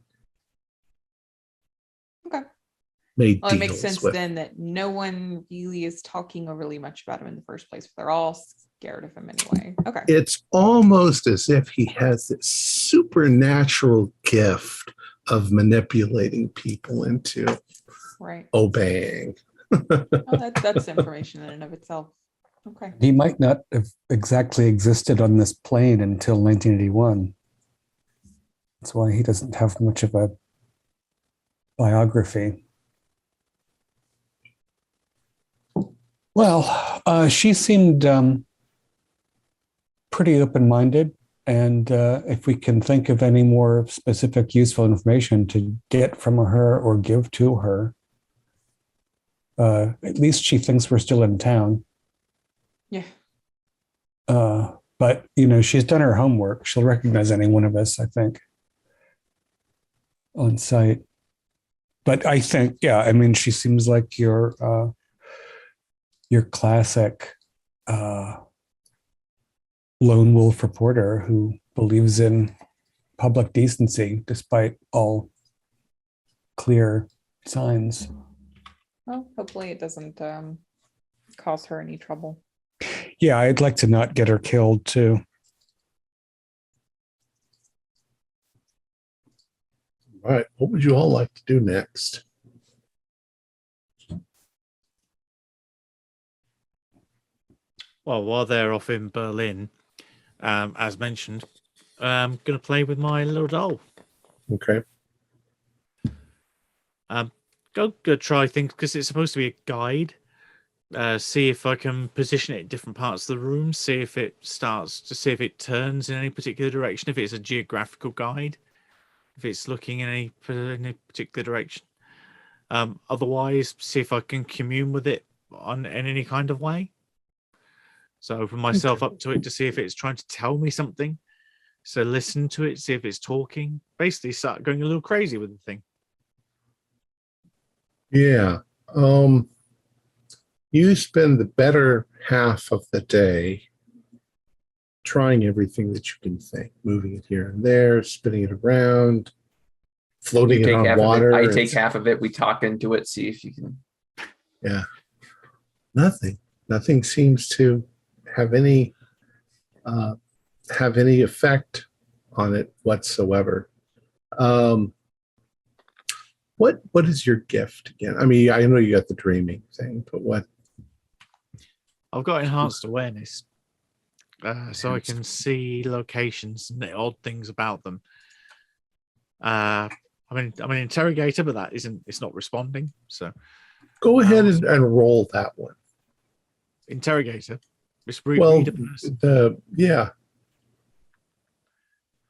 S1: made
S2: Well, it makes
S1: deals
S2: sense
S1: with.
S2: then that no one really is talking overly much about him in the first place. They're all scared of him anyway. Okay.
S1: It's almost as if he has this supernatural gift of manipulating people into
S2: Right.
S1: obeying.
S2: That's information in and of itself. Okay.
S6: He might not have exactly existed on this plane until 1981. That's why he doesn't have much of a biography. Well, she seemed pretty open-minded, and if we can think of any more specific useful information to get from her or give to her, at least she thinks we're still in town.
S2: Yeah.
S6: But, she's done her homework. She'll recognize any one of us, I think, on site. But I think, she seems like your classic lone wolf reporter who believes in public decency despite all clear signs.
S2: Well, hopefully it doesn't cause her any trouble.
S6: Yeah, I'd like to not get her killed too.
S1: All right. What would you all like to do next?
S4: Well, while they're off in Berlin, as mentioned, I'm going to play with my little doll.
S1: Okay.
S4: Go try things because it's supposed to be a guide. See if I can position it in different parts of the room. See if it turns in any particular direction. If it's a geographical guide, if it's looking in any particular direction. Otherwise, see if I can commune with it in any kind of way. So open myself up to it to see if it's trying to tell me something. So listen to it, see if it's talking. Basically, start going a little crazy with the thing.
S1: Yeah. You spend the better half of the day trying everything that you can think, moving it here and there, spinning it around, floating it on water.
S5: I take half of it. We talk into it, see if you can.
S1: Yeah. Nothing seems to have any effect on it whatsoever. What is your gift again? I mean, I know you got the dreaming thing, but what?
S4: I've got enhanced awareness, so I can see locations and the odd things about them. I'm an interrogator, but it's not responding. So
S1: go ahead and roll that one.
S4: Interrogator.
S1: Read a person. Yeah.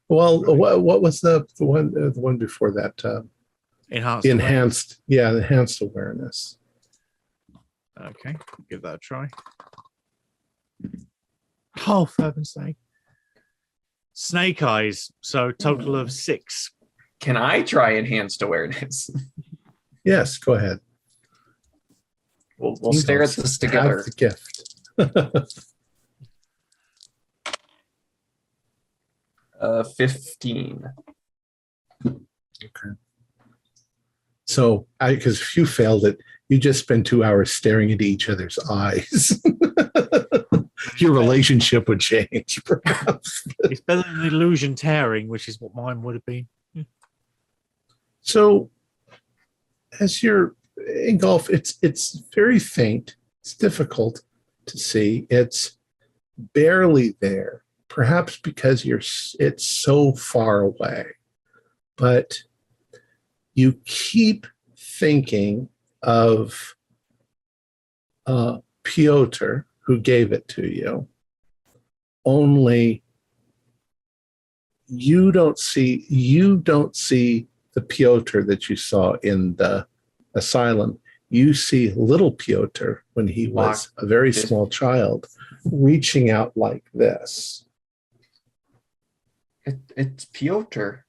S1: Well, right. What was the one before that? Enhanced awareness.
S4: Okay, give that a try. Oh, for heaven's sake. Snake eyes. So total of 6.
S5: Can I try enhanced awareness?
S1: Yes, go ahead.
S5: We'll stare at this together.
S1: Have the gift.
S5: 15.
S1: Okay. So, because if you failed it, you just spend 2 hours staring into each other's eyes. Your relationship would change, perhaps.
S4: It's better than illusion tearing, which is what mine would have been.
S1: So, as you're engulfed, it's very faint. It's difficult to see. It's barely there, perhaps because it's so far away. But you keep thinking of Piotr, who gave it to you, only you don't see the Piotr that you saw in the asylum. You see little Piotr when he was a very small child, reaching out like this.
S5: It's Piotr.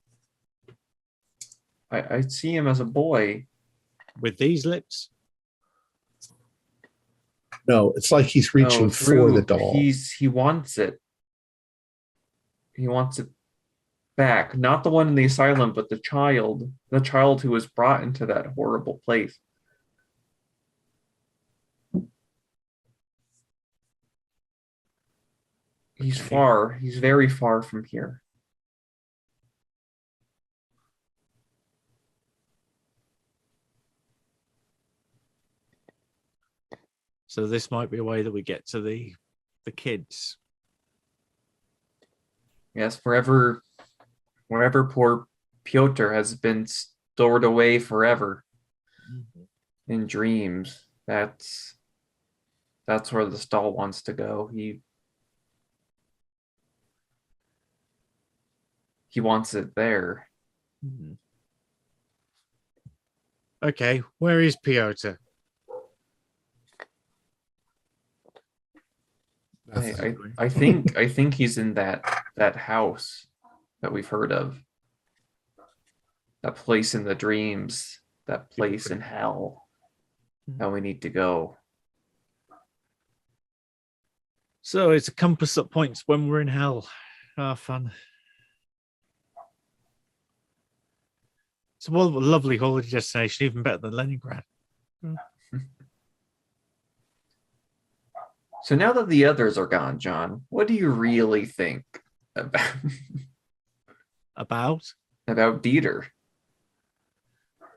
S5: I see him as a boy.
S4: With these lips?
S1: No, it's like he's reaching for the doll.
S5: He wants it. He wants it back. Not the one in the asylum, but the child. The child who was brought into that horrible place. He's far. He's very far from here.
S4: So this might be a way that we get to the kids.
S5: Yes, wherever poor Piotr has been stored away forever in dreams. That's where the doll wants to go. He wants it there.
S4: Okay, where is Piotr?
S5: I think he's in that house that we've heard of. That place in the dreams, that place in hell that we need to go.
S4: So it's a compass that points when we're in hell. Ah, fun. It's a lovely holiday destination, even better than Leningrad.
S5: So now that the others are gone, John, what do you really think about
S4: about
S5: Dieter?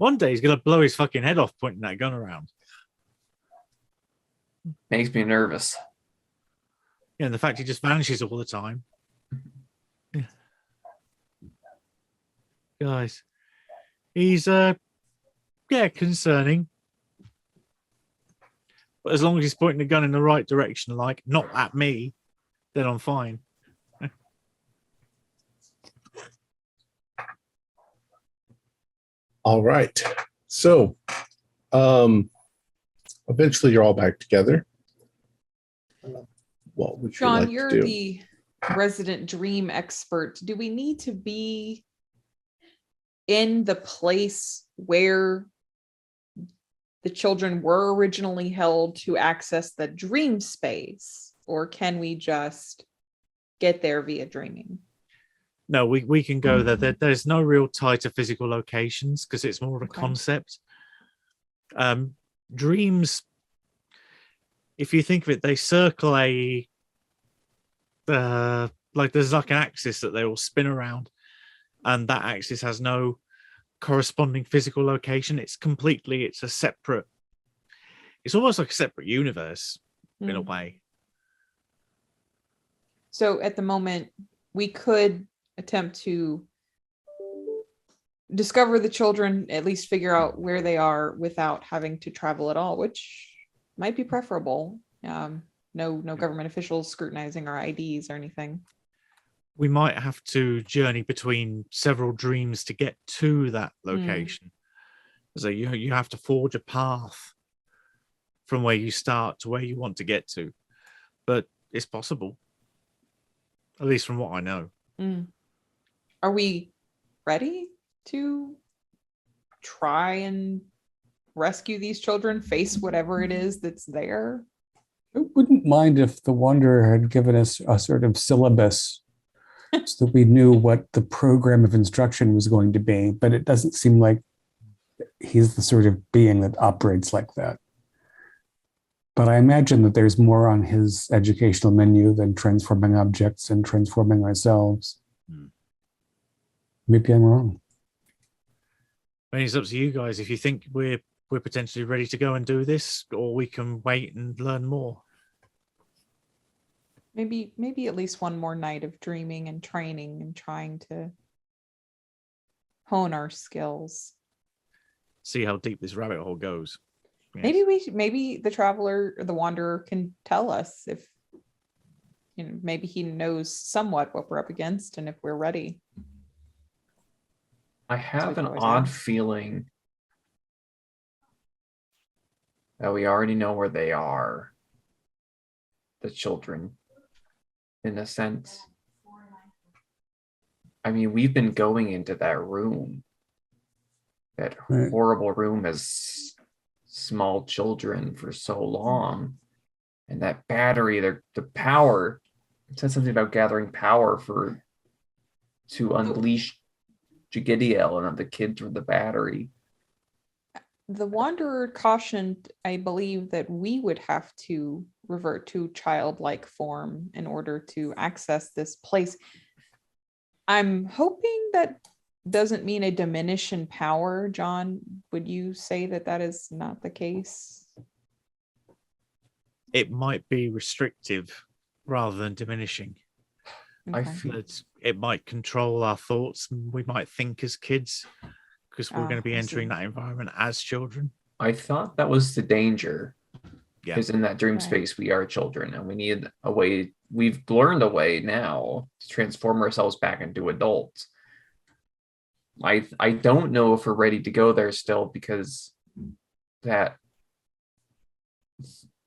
S4: One day he's gonna blow his fucking head off pointing that gun around.
S5: Makes me nervous.
S4: Yeah, and the fact he just vanishes all the time. Yeah. Guys. He's concerning. But as long as he's pointing the gun in the right direction, like not at me, then I'm fine.
S1: All right. So, eventually you're all back together. What would you
S2: John,
S1: like
S2: you're
S1: to do?
S2: the resident dream expert. Do we need to be in the place where the children were originally held to access the dream space, or can we just get there via dreaming?
S4: No, we can go there. There's no real tie to physical locations because it's more of a concept. Dreams, if you think of it, they circle a like there's like an axis that they all spin around, and that axis has no corresponding physical location. It's a separate. It's almost like a separate universe in a way.
S2: So at the moment, we could attempt to discover the children, at least figure out where they are without having to travel at all, which might be preferable. No government officials scrutinizing our IDs or anything.
S4: We might have to journey between several dreams to get to that location. So you have to forge a path from where you start to where you want to get to. But it's possible. At least from what I know.
S2: Are we ready to try and rescue these children, face whatever it is that's there?
S6: I wouldn't mind if the Wanderer had given us a sort of syllabus so that we knew what the program of instruction was going to be, but it doesn't seem like he's the sort of being that operates like that. But I imagine that there's more on his educational menu than transforming objects and transforming ourselves. Maybe I'm wrong.
S4: I mean, it's up to you guys if you think we're potentially ready to go and do this, or we can wait and learn more.
S2: Maybe at least one more night of dreaming and training and trying to hone our skills.
S4: See how deep this rabbit hole goes.
S2: Yes. Maybe the traveler or the wanderer can tell us if, maybe he knows somewhat what we're up against and if we're ready.
S5: I have an odd feeling that we already know where they are, the children, in a sense. I mean, we've been going into that room, that horrible room as small children for so long. And that battery, the power, it said something about gathering power to unleash Jiggidiel and the kids with the battery.
S2: The Wanderer cautioned, I believe, that we would have to revert to childlike form in order to access this place. I'm hoping that doesn't mean a diminish in power. John, would you say that is not the case?
S4: It might be restrictive rather than diminishing.
S2: Okay.
S5: I feel
S4: It might control our thoughts. We might think as kids because we're going to be entering that environment as children.
S5: I thought that was the danger.
S4: Yeah.
S5: Because in that dream space, we are children and we need a way. We've learned a way now to transform ourselves back into adults. I don't know if we're ready to go there still, because that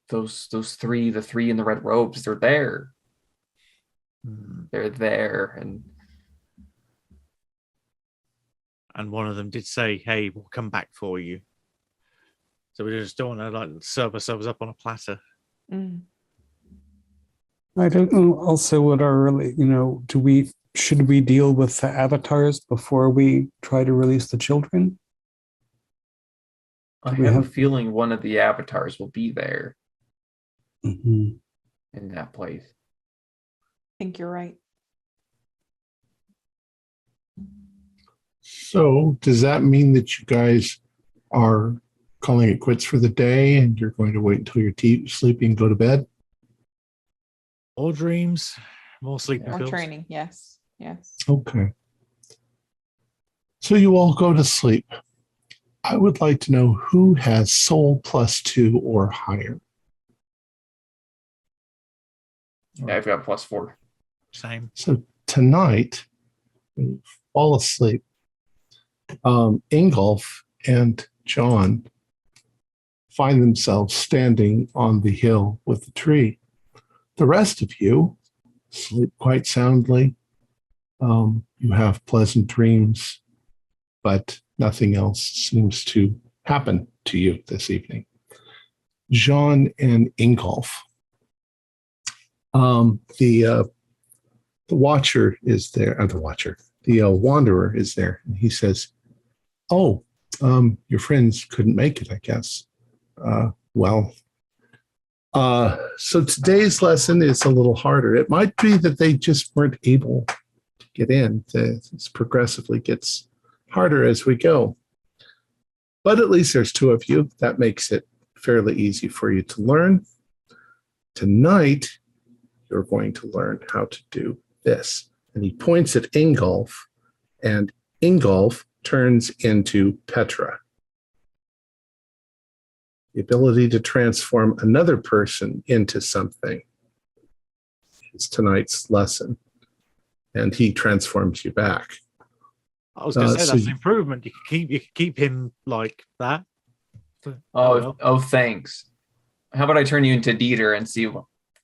S5: those three, the three in the red robes, they're there. They're there,
S4: and one of them did say, "Hey, we'll come back for you." So we just don't want to serve ourselves up on a platter.
S6: I don't know also what our should we deal with the avatars before we try to release the children?
S5: I have a feeling one of the avatars will be there in that place.
S2: I think you're right.
S1: So does that mean that you guys are calling it quits for the day and you're going to wait until you're sleepy and go to bed?
S4: More dreams, more sleeping
S2: More
S4: pills.
S2: training. Yes. Yes.
S1: Okay. So you all go to sleep. I would like to know who has soul +2 or higher.
S5: Yeah, I've got +4.
S4: Same.
S1: So tonight, when you fall asleep, Ingolf and John find themselves standing on the hill with the tree. The rest of you sleep quite soundly. You have pleasant dreams, but nothing else seems to happen to you this evening. John and Ingolf. The watcher is there. The wanderer is there, and he says, "Oh, your friends couldn't make it, I guess. So today's lesson is a little harder. It might be that they just weren't able to get in. This progressively gets harder as we go. But at least there's two of you. That makes it fairly easy for you to learn. Tonight, you're going to learn how to do this." And he points at Ingolf, and Ingolf turns into Petra. The ability to transform another person into something is tonight's lesson. And he transforms you back.
S4: I was going to say that's an improvement. You can keep him like that.
S5: Oh, thanks. How about I turn you into Dieter and see,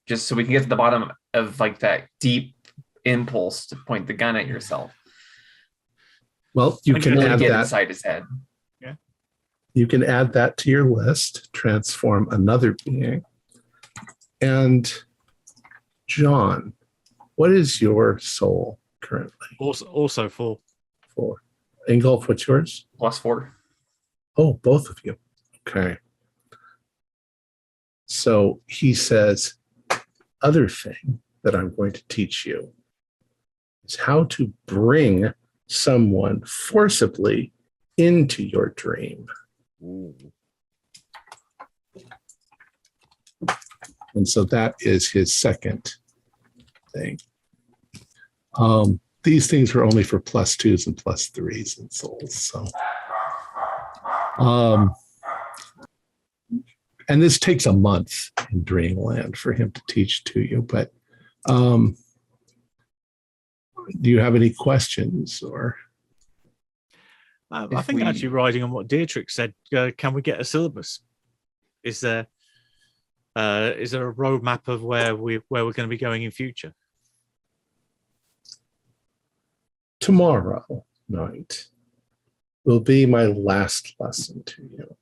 S5: just so we can get to the bottom of like that deep impulse to point the gun at yourself.
S1: Well, you can
S5: really
S1: add
S5: get
S1: that
S5: inside his head.
S4: Yeah.
S1: You can add that to your list. Transform another being. And John, what is your soul currently?
S4: Also 4.
S1: 4. Ingolf, what's yours?
S5: +4.
S1: Oh, both of you. Okay. So he says, other thing that I'm going to teach you is how to bring someone forcibly into your dream.
S4: Ooh.
S1: And so that is his second thing. These things are only for +2s and +3s in souls. So, and this takes a month in Dreamland for him to teach to you. But do you have any questions or?
S4: I think actually riding on what Dietrich said, can we get a syllabus? Is there a roadmap of where we're going to be going in future?
S1: Tomorrow night will be my last lesson to you.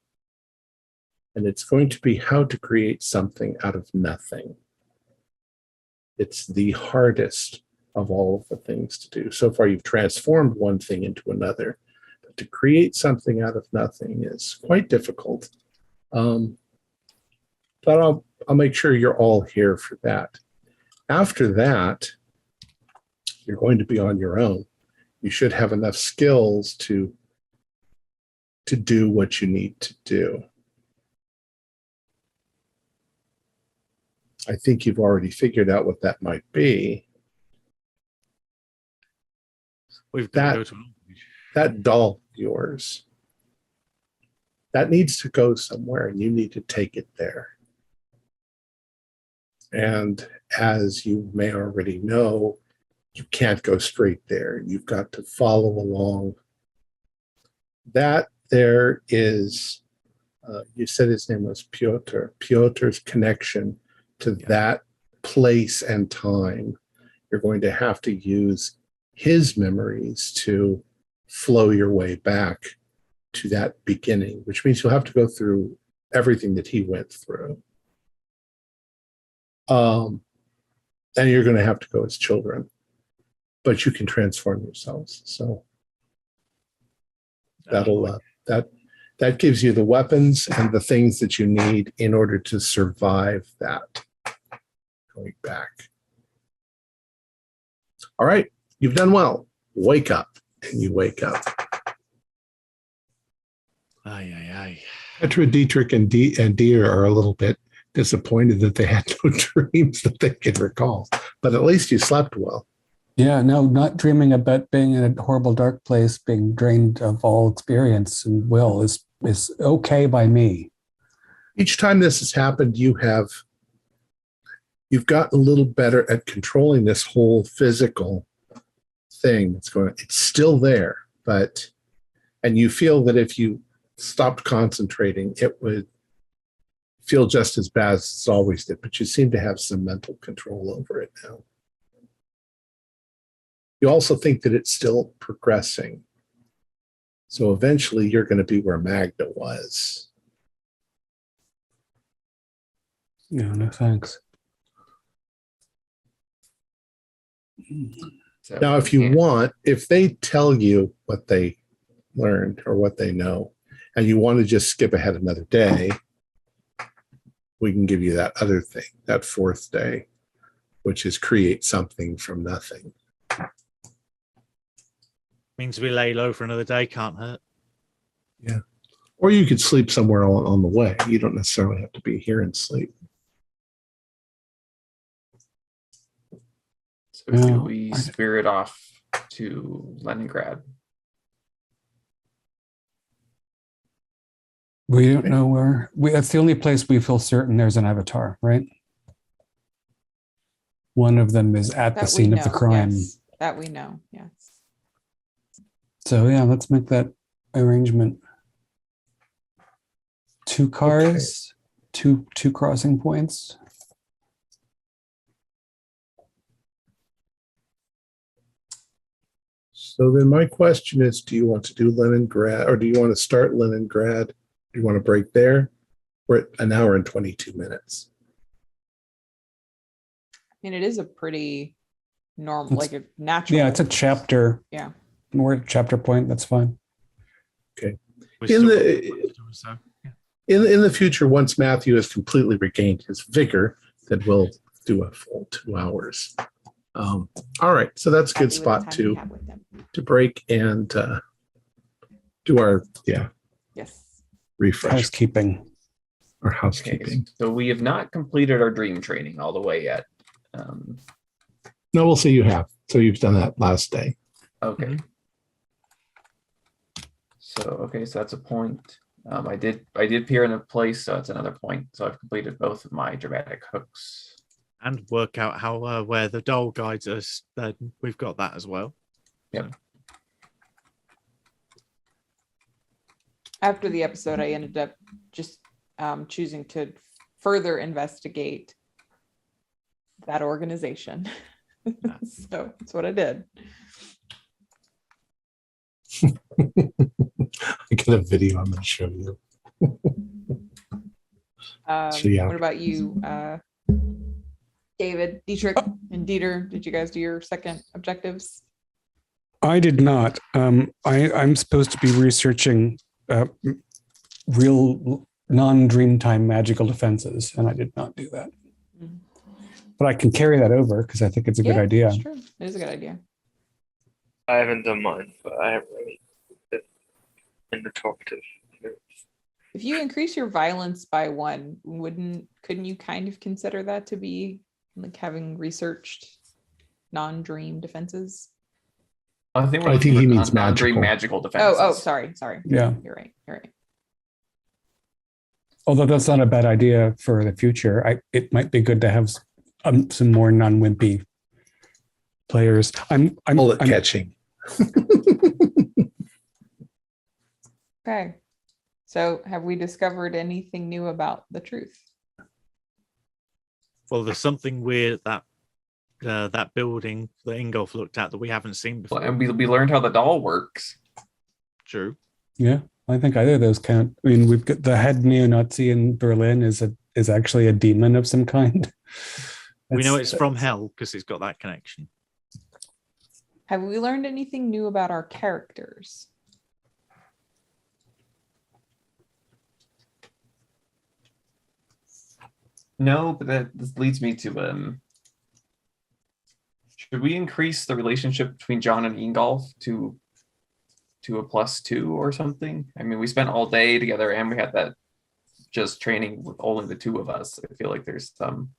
S1: And it's going to be how to create something out of nothing. It's the hardest of all of the things to do. So far, you've transformed one thing into another. But to create something out of nothing is quite difficult. But I'll make sure you're all here for that. After that, you're going to be on your own. You should have enough skills to do what you need to do. I think you've already figured out what that might be.
S4: We've got to go to
S1: that doll of yours. That needs to go somewhere, and you need to take it there. And as you may already know, you can't go straight there. You've got to follow along. That there is, you said his name was Piotr. Piotr's connection to that place and time. You're going to have to use his memories to flow your way back to that beginning, which means you'll have to go through everything that he went through. And you're going to have to go as children, but you can transform yourselves. So that gives you the weapons and the things that you need in order to survive that going back. All right, you've done well. Wake up. And you wake up.
S4: Aye, aye, aye.
S1: Petra, Dietrich, and Deer are a little bit disappointed that they had no dreams that they could recall. But at least you slept well.
S6: Yeah, no, not dreaming about being in a horrible dark place, being drained of all experience and will is okay by me.
S1: Each time this has happened, you've gotten a little better at controlling this whole physical thing that's going on. It's still there, and you feel that if you stopped concentrating, it would feel just as bad as it always did, but you seem to have some mental control over it now. You also think that it's still progressing. So eventually you're going to be where Magda was.
S6: No thanks.
S5: So
S1: Now, if you want, if they tell you what they learned or what they know, and you want to just skip ahead another day, we can give you that other thing, that fourth day, which is create something from nothing.
S4: Means we lay low for another day, can't hurt.
S1: Yeah. Or you could sleep somewhere on the way. You don't necessarily have to be here and sleep.
S5: So do we spirit off to Leningrad?
S6: We don't know where. That's the only place we feel certain there's an avatar, right? One of them is at the scene of the crime.
S2: Yes. That we know, yes.
S6: So yeah, let's make that arrangement. 2 cars, two crossing points.
S1: So then my question is, do you want to do Leningrad, or do you want to start Leningrad? Do you want to break there? We're at 1 hour and 22 minutes.
S2: I mean, it is a pretty normal, like a natural.
S6: Yeah, it's a chapter.
S2: Yeah.
S6: We're at chapter point. That's fine.
S1: Okay.
S4: In
S1: the future, once Matthew has completely regained his vigor, then we'll do a full 2 hours. All right, so that's a good spot to break and do our
S2: yes
S1: refresh
S6: housekeeping.
S1: or housekeeping.
S5: Okay, so we have not completed our dream training all the way yet.
S1: No, we'll see you have. So you've done that last day.
S5: Okay.
S4: Mhm.
S5: So that's a point. I did appear in a place, so that's another point. So I've completed both of my dramatic hooks.
S4: And work out how where the doll guides us. We've got that as well.
S5: Yep.
S2: After the episode, I ended up just choosing to further investigate that organization. So that's what I did.
S1: I got a video I'm going to show you.
S2: What about you, David, Dietrich, and Dieter? Did you guys do your second objectives?
S6: I did not. I'm supposed to be researching real non-dreamtime magical defenses, and I did not do that.
S2: Mhm.
S6: But I can carry that over because I think it's a good idea.
S2: That's true. It is a good idea.
S7: I haven't done mine, but I haven't really been in the talkative.
S2: If you increase your violence by 1, couldn't you kind of consider that to be like having researched non-dream defenses?
S5: I think
S1: he means
S5: non-dream
S1: magical.
S5: magical defenses.
S2: Oh, sorry.
S6: Yeah.
S2: You're right.
S6: Although that's not a bad idea for the future. It might be good to have some more non-wimpy players. I'm
S1: catching.
S2: Okay. So have we discovered anything new about the truth?
S4: Well, there's something weird that building that Ingolf looked at that we haven't seen before.
S5: Well, and we learned how the doll works.
S4: True.
S6: Yeah, I think either of those count. I mean, we've got the head neo-Nazi in Berlin is actually a demon of some kind.
S4: We know it's from hell because it's got that connection.
S2: Have we learned anything new about our characters?
S5: No, but this leads me to should we increase the relationship between John and Ingolf to to a +2 or something? I mean, we spent all day together and we had that just training with only the two of us. I feel like there's some.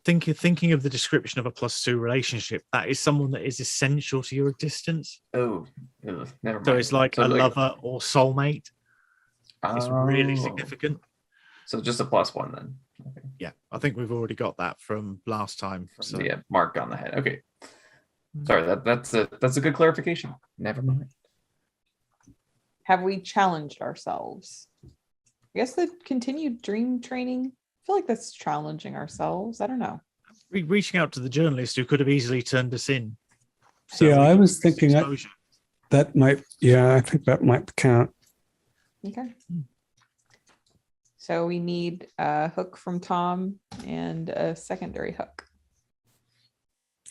S4: Thinking of the description of a +2 relationship, that is someone that is essential to your existence.
S5: Oh, ugh, never mind.
S4: So it's like a lover or soulmate. It's really
S5: Oh.
S4: significant.
S5: So just a +1 then. Okay.
S4: Yeah, I think we've already got that from last time. So
S5: Yeah, mark on the head. Okay. Sorry, that's a good clarification. Never mind.
S2: Have we challenged ourselves? I guess the continued dream training. I feel like that's challenging ourselves. I don't know.
S4: reaching out to the journalist who could have easily turned us in.
S6: Yeah,
S4: we
S6: I was
S4: increased
S6: thinking
S4: exposure.
S6: that might, I think that might count.
S2: Okay. So we need a hook from Tom and a secondary hook.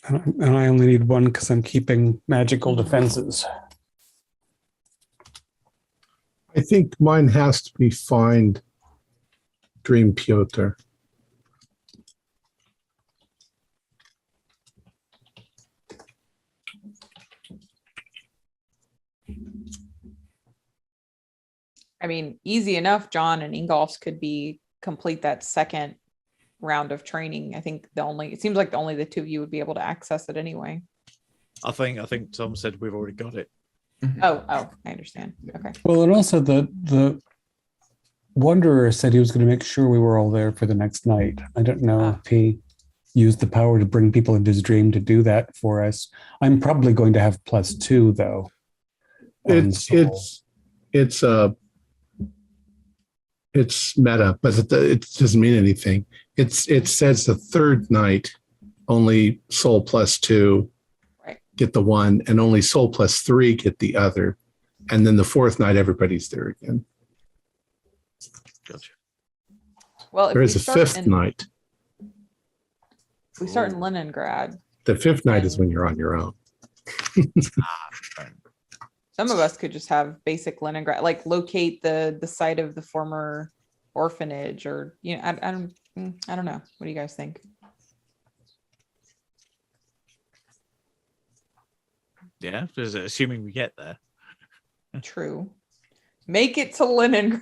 S6: And I only need one because I'm keeping magical defenses.
S1: I think mine has to be find Dream Piotr.
S2: I mean, easy enough. John and Ingolfs could be complete that second round of training. I think it seems like only the two of you would be able to access it anyway.
S4: I think Tom said we've already got it.
S2: Oh, I understand. Okay.
S6: Well, and also the Wanderer said he was going to make sure we were all there for the next night. I don't know if he used the power to bring people into his dream to do that for us. I'm probably going to have +2 though.
S1: It's meta, but it doesn't mean anything. It says the third night only soul +2 get the one, and only soul +3 get the other, and then the fourth night everybody's there again.
S4: Gotcha.
S2: Well,
S1: there is a fifth night.
S2: If we start in Leningrad,
S1: the fifth night is when you're on your own.
S2: some of us could just have basic Leningrad, like locate the site of the former orphanage, or I don't know. What do you guys think?
S4: Yeah, just assuming we get there.
S2: True. Make it to Leningrad.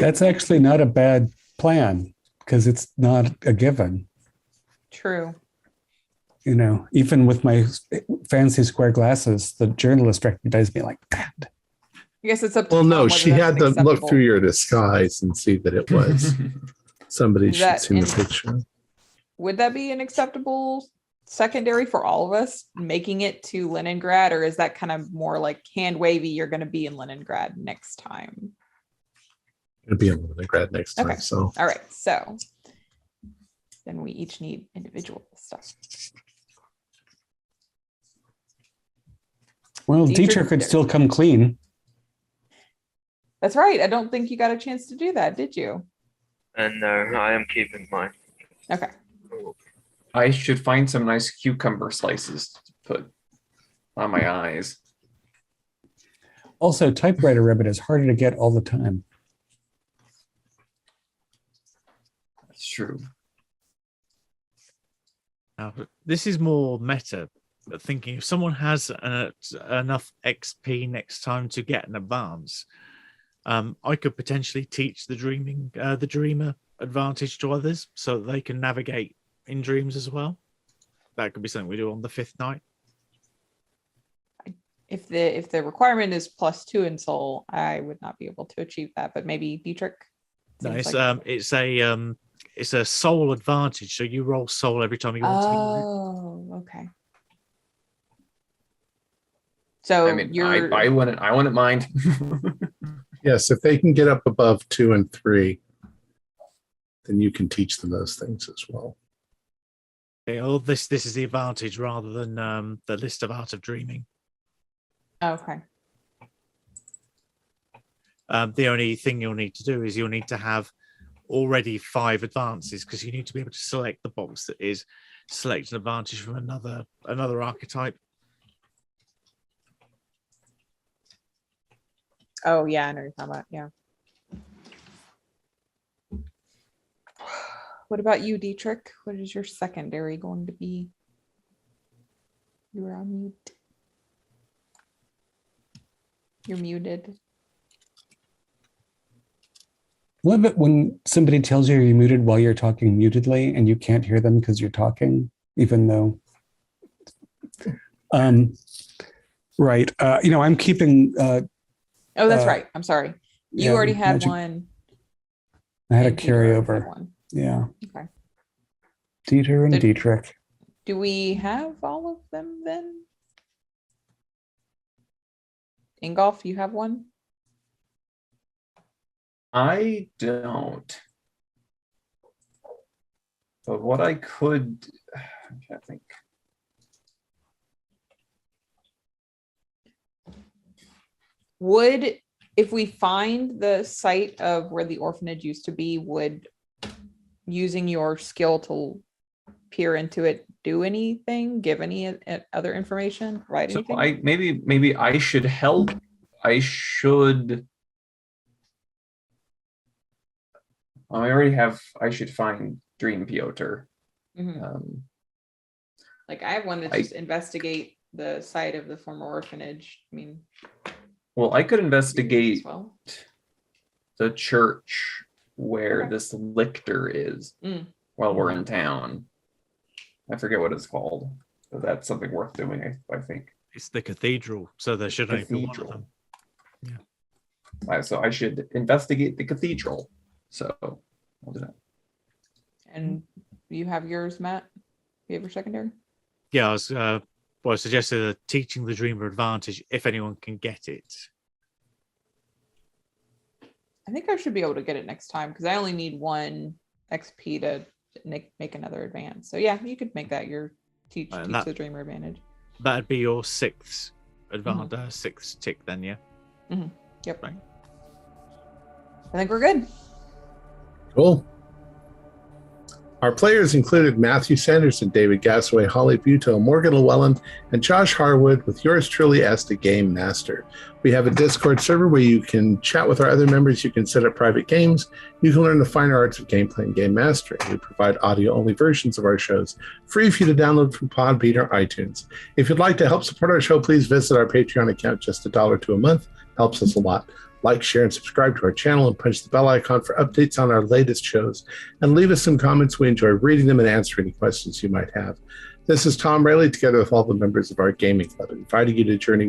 S6: That's actually not a bad plan because it's not a given.
S2: True.
S6: Even with my fancy square glasses, the journalist recognized me like that.
S2: I guess it's up to
S1: Well,
S2: Tom
S1: no,
S2: whether
S1: she
S2: that's
S1: had to look
S2: acceptable.
S1: through your disguise and see that it was somebody she'd seen the picture.
S2: Would that be an acceptable secondary for all of us making it to Leningrad, or is that kind of more like hand wavy? You're going to be in Leningrad next time.
S1: It'll be in Leningrad next time.
S2: Okay.
S1: So
S2: all right. So then we each need individual stuff.
S6: Well, Dietrich could still come clean.
S2: That's right. I don't think you got a chance to do that, did you?
S7: No, I am keeping mine.
S2: Okay.
S5: I should find some nice cucumber slices to put on my eyes.
S6: Also, typewriter ribbon is harder to get all the time.
S5: That's true.
S4: Now, this is more meta, but thinking if someone has enough XP next time to get an advance, I could potentially teach the dreamer advantage to others so that they can navigate in dreams as well. That could be something we do on the fifth night.
S2: If the requirement is +2 in soul, I would not be able to achieve that, but maybe Dietrich.
S4: No, it's a soul advantage, so you roll soul every time you want to.
S2: Oh, okay. So
S5: I mean, I wouldn't mind.
S1: yes, if they can get up above 2 and 3, then you can teach them those things as well.
S4: Okay, oh, this is the advantage rather than the list of art of dreaming.
S2: Okay.
S4: The only thing you'll need to do is you'll need to have already 5 advances, because you need to be able to select the box that is select an advantage from another archetype.
S2: Oh yeah, I know what you're talking about. Yeah. What about you, Dietrich? What is your secondary going to be? You're on mute. You're muted.
S6: Love it when somebody tells you you're muted while you're talking mutedly and you can't hear them because you're talking, even though. Right. I'm keeping.
S2: Oh, that's right. I'm sorry. You already had one.
S6: I had a
S2: and Peter already had
S6: carryover.
S2: one.
S6: Yeah.
S2: Okay.
S6: Dieter and Dietrich.
S2: Do we have all of them then? Ingolf, you have one?
S5: I don't. But what I could, I'm trying to think.
S2: Would, if we find the site of where the orphanage used to be, would using your skill to peer into it do anything? Give any other information? Write
S5: So
S2: anything?
S5: maybe I should help. I should. I already have. I should find Dream Piotr.
S2: Mhm. Like I want to just investigate the site of the former orphanage. I mean,
S5: well, I could investigate
S2: as well.
S5: the church where
S2: Okay.
S5: this lictor is while we're in town. I forget what it's called, but that's something worth doing. I think
S4: It's the cathedral, so there should only be one of them.
S5: So I should investigate the cathedral. So I'll do that.
S2: And you have yours, Matt? You have your secondary?
S4: Yeah, I suggested teaching the dreamer advantage if anyone can get it.
S2: I think I should be able to get it next time because I only need 1 XP to make another advance. So yeah, you could make that your teach the dreamer advantage.
S4: That'd be your 6th advantage, 6th tick then, yeah?
S2: Yep.
S4: Right.
S2: I think we're good.
S1: Cool. Our players included Matthew Sanderson, David Gasaway, Holly Buto, Morgan Llewellyn, and Josh Harwood, with yours truly as the Game Master. We have a Discord server where you can chat with our other members. You can set up private games. You can learn the finer arts of gameplay and game mastering. We provide audio-only versions of our shows, free for you to download from Podbean or iTunes. If you'd like to help support our show, please visit our Patreon account. Just $1 a month helps us a lot. Like, share, and subscribe to our channel and punch the bell icon for updates on our latest shows. And leave us some comments. We enjoy reading them and answering any questions you might have. This is Tom Rayleigh, together with all the members of our gaming club, inviting you to journey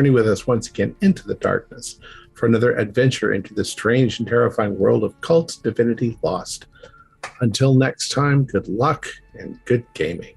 S1: with us once again into the darkness for another adventure into the strange and terrifying world of KULT Divinity Lost. Until next time, good luck and good gaming.